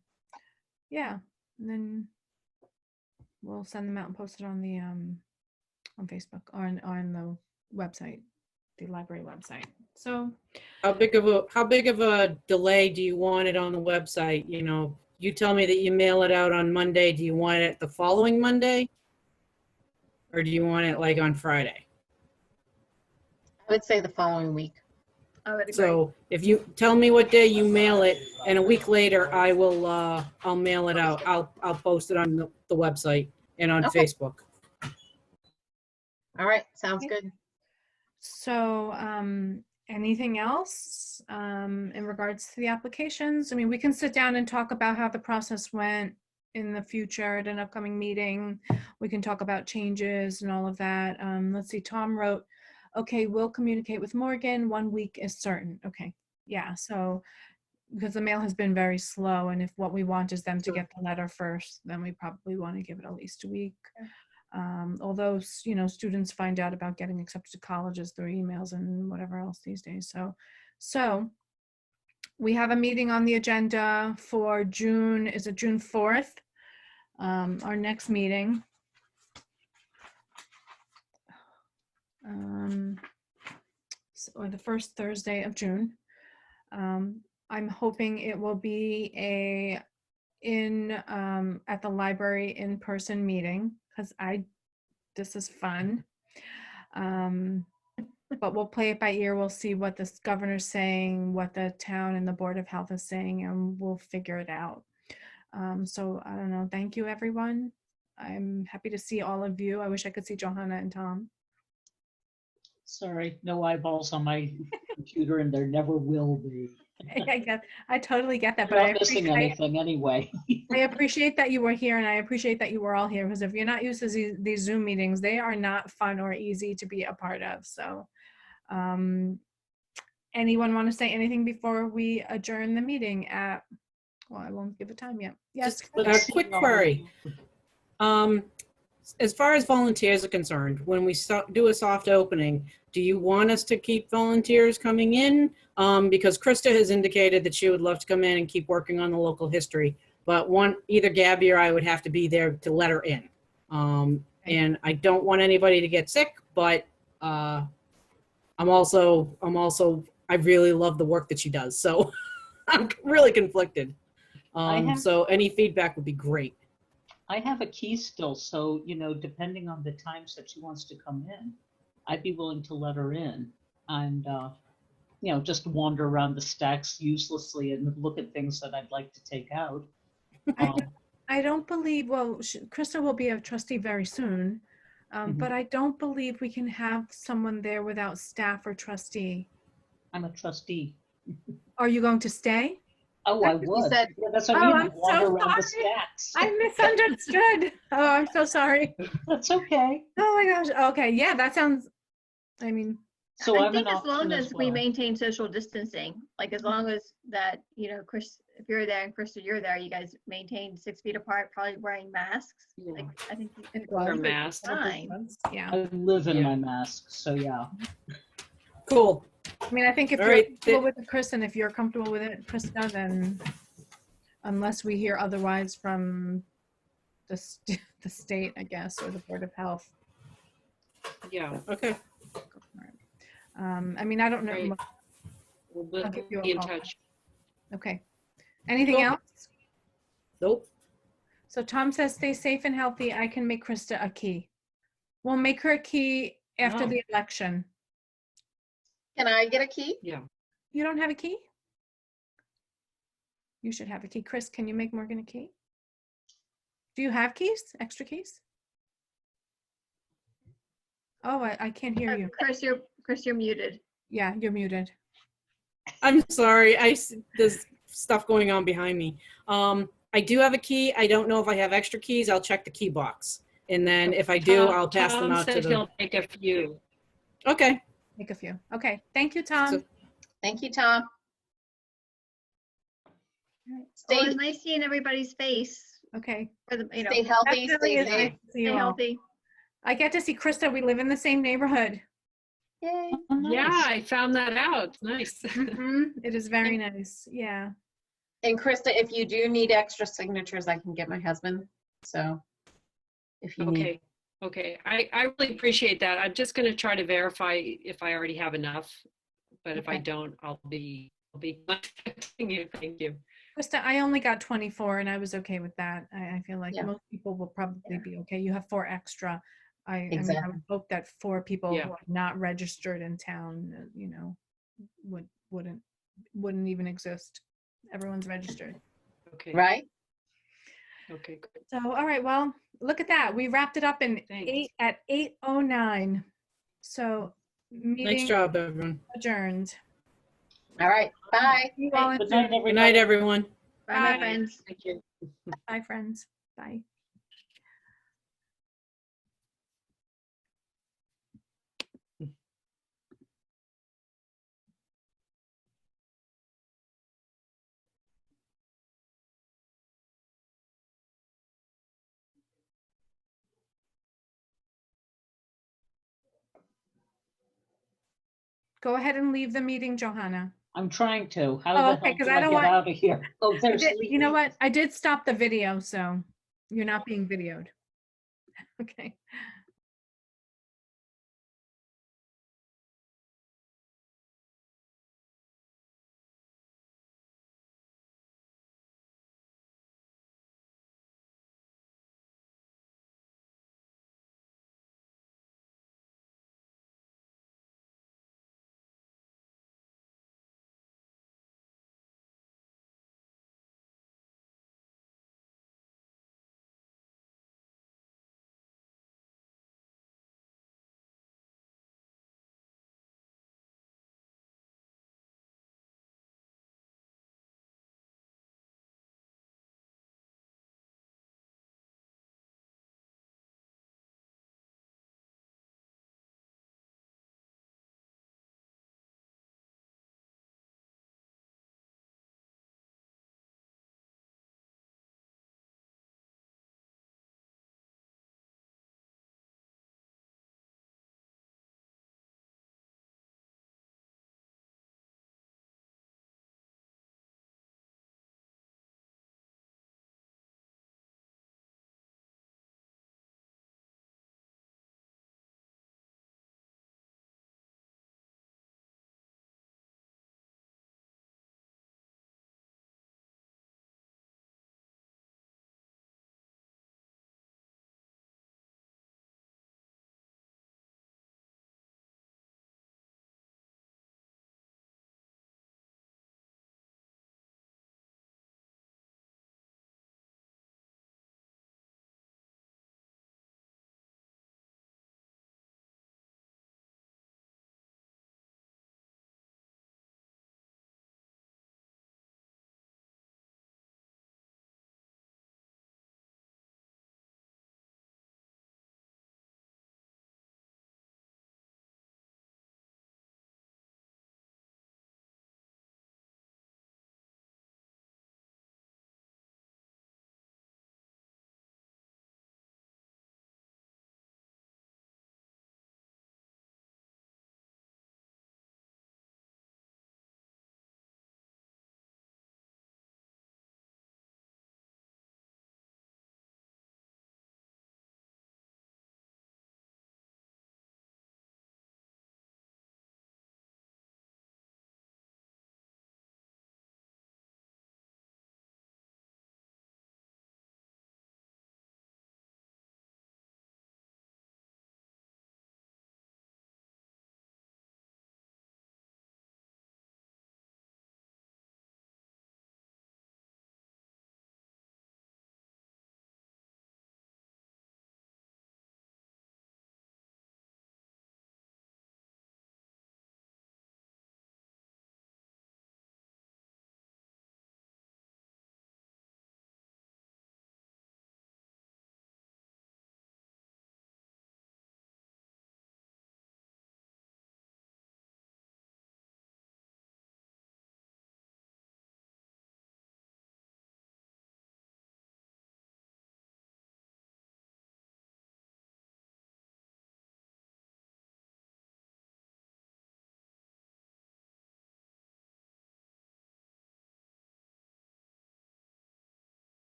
then we'll send them out and post it on the, on Facebook or on the website, the library website. So How big of a delay do you want it on the website? You tell me that you mail it out on Monday. Do you want it the following Monday? Or do you want it like on Friday? I would say the following week. I would agree. So if you tell me what day you mail it, and a week later I will I'll mail it out. I'll post it on the website and on Okay. Facebook. All right, sounds Okay. good. So, anything else in regards to the applications? I mean, we can sit down and talk about how the process went in the future at an upcoming meeting. We can talk about changes and all of that. Let's see, Tom wrote, okay, we'll communicate with Morgan. 1 week is certain. Okay, yeah, so because the mail has been very slow, and if what we want is them to get the letter first, then we probably want to give it at least a week. Although, students find out about getting accepted to colleges through emails and whatever else these days. So we have a meeting on the agenda for June, is it June 4th? Our next meeting. Or the first Thursday of June. I'm hoping it will be at the library in-person meeting, because this is fun. But we'll play it by ear. We'll see what the governor's saying, what the town and the Board of Health is saying, and we'll figure it out. So I don't know. Thank you, everyone. I'm happy to see all of you. I wish I could see Johanna and Tom. Sorry, no eyeballs on my computer, and there never will be. I totally get that, You're but not missing anything anyway. I appreciate that you were here, and I appreciate that you were all here, because if you're not used to these Zoom meetings, they are not fun or easy to be a part of. So anyone want to say anything before we adjourn the meeting at, well, I won't give a time yet. Yes. Just a quick query. As far as volunteers are concerned, when we do a soft opening, do you want us to keep volunteers coming in? Because Krista has indicated that she would love to come in and keep working on the local history, but either Gabby or I would have to be there to let her in. And I don't want anybody to get sick, but I really love the work that she does. So I'm really conflicted. So any feedback would be great. I have a key still, so, depending on the times that she wants to come in, I'd be willing to let her in. And just wander around the stacks uselessly and look at things that I'd like to take out. I don't believe, well, Krista will be a trustee very soon, but I don't believe we can have someone there without staff or trustee. I'm a trustee. Are you going to stay? Oh, I You would. said, Yeah, that's what I mean. I'm I'd wander so around the sorry. stacks. I misunderstood. Oh, I'm so sorry. That's okay. Oh my gosh. Okay. Yeah, that sounds, I mean, So I I'm think an as long option as we well. maintain social distancing, like as long as that, Chris, if you're there and Krista, you're there, you guys maintain 6 feet apart, probably wearing masks. Yeah. Like, I think and Wear gloves. masks. fine. Yeah. I live in Yeah. my mask, so yeah. Cool. I mean, I think if All you're right, comfortable with it, Chris, and if you're comfortable with it, Krista, then unless we hear otherwise from the state, I guess, or the Board of Health. Yeah. Okay. Go for it. I mean, I don't know. Great. We'll I'll give you a be in call. touch. Okay. Anything Cool. else? Nope. So Tom says, stay safe and healthy. I can make Krista a key. We'll make her a key after Oh. the election. can I get a key? Yeah. You don't have a key? You should have a key. Chris, can you make Morgan a key? Do you have keys? Extra keys? Oh, I can't hear you. Chris, you're muted. Yeah, you're muted. I'm sorry. There's stuff going on behind me. I do have a key. I don't know if I have extra keys. I'll check the key box. And then if I do, I'll pass them Tom out to said the. he'll take a few. Okay. Make a few. Okay. Thank you, Tom. So- Thank you, Tom. Well, Stay, it's nice seeing everybody's face Okay. for the, stay healthy, Definitely stay is safe. nice to see stay you all. healthy. I get to see Krista. We live in the same neighborhood. Yay. Oh, Yeah, nice. I found that out. Nice. It is very nice. Yeah. And Krista, if you do need extra signatures, I can get my husband. So if you need, Okay. Okay. I really appreciate that. I'm just going to try to verify if I already have enough. But if I Okay. don't, I'll be contacting you. Thank you. Krista, I only got 24 and I was okay with that. I feel like Yeah. most people will probably Yeah. be okay. You have 4 extra. I mean, I Exactly. would hope that 4 people Yeah. who are not registered in town, wouldn't even exist. Everyone's registered. Okay. right? Okay. Good. So, all right, well, look at that. We wrapped it up in Thanks. at 8:09. So Nice meeting job, everyone. adjourned. All right, bye. See you all in Good night, Zoom. Good night, everyone. Bye, my Bye. friends. Thank you. Bye, friends. Bye. Go ahead and leave the meeting, Johanna. I'm trying to. How Oh, the okay, hell 'cause do I I don't get want- out of here? Oh, I there's did- you know Lee. what? I did stop the video, so you're not being videoed. Okay.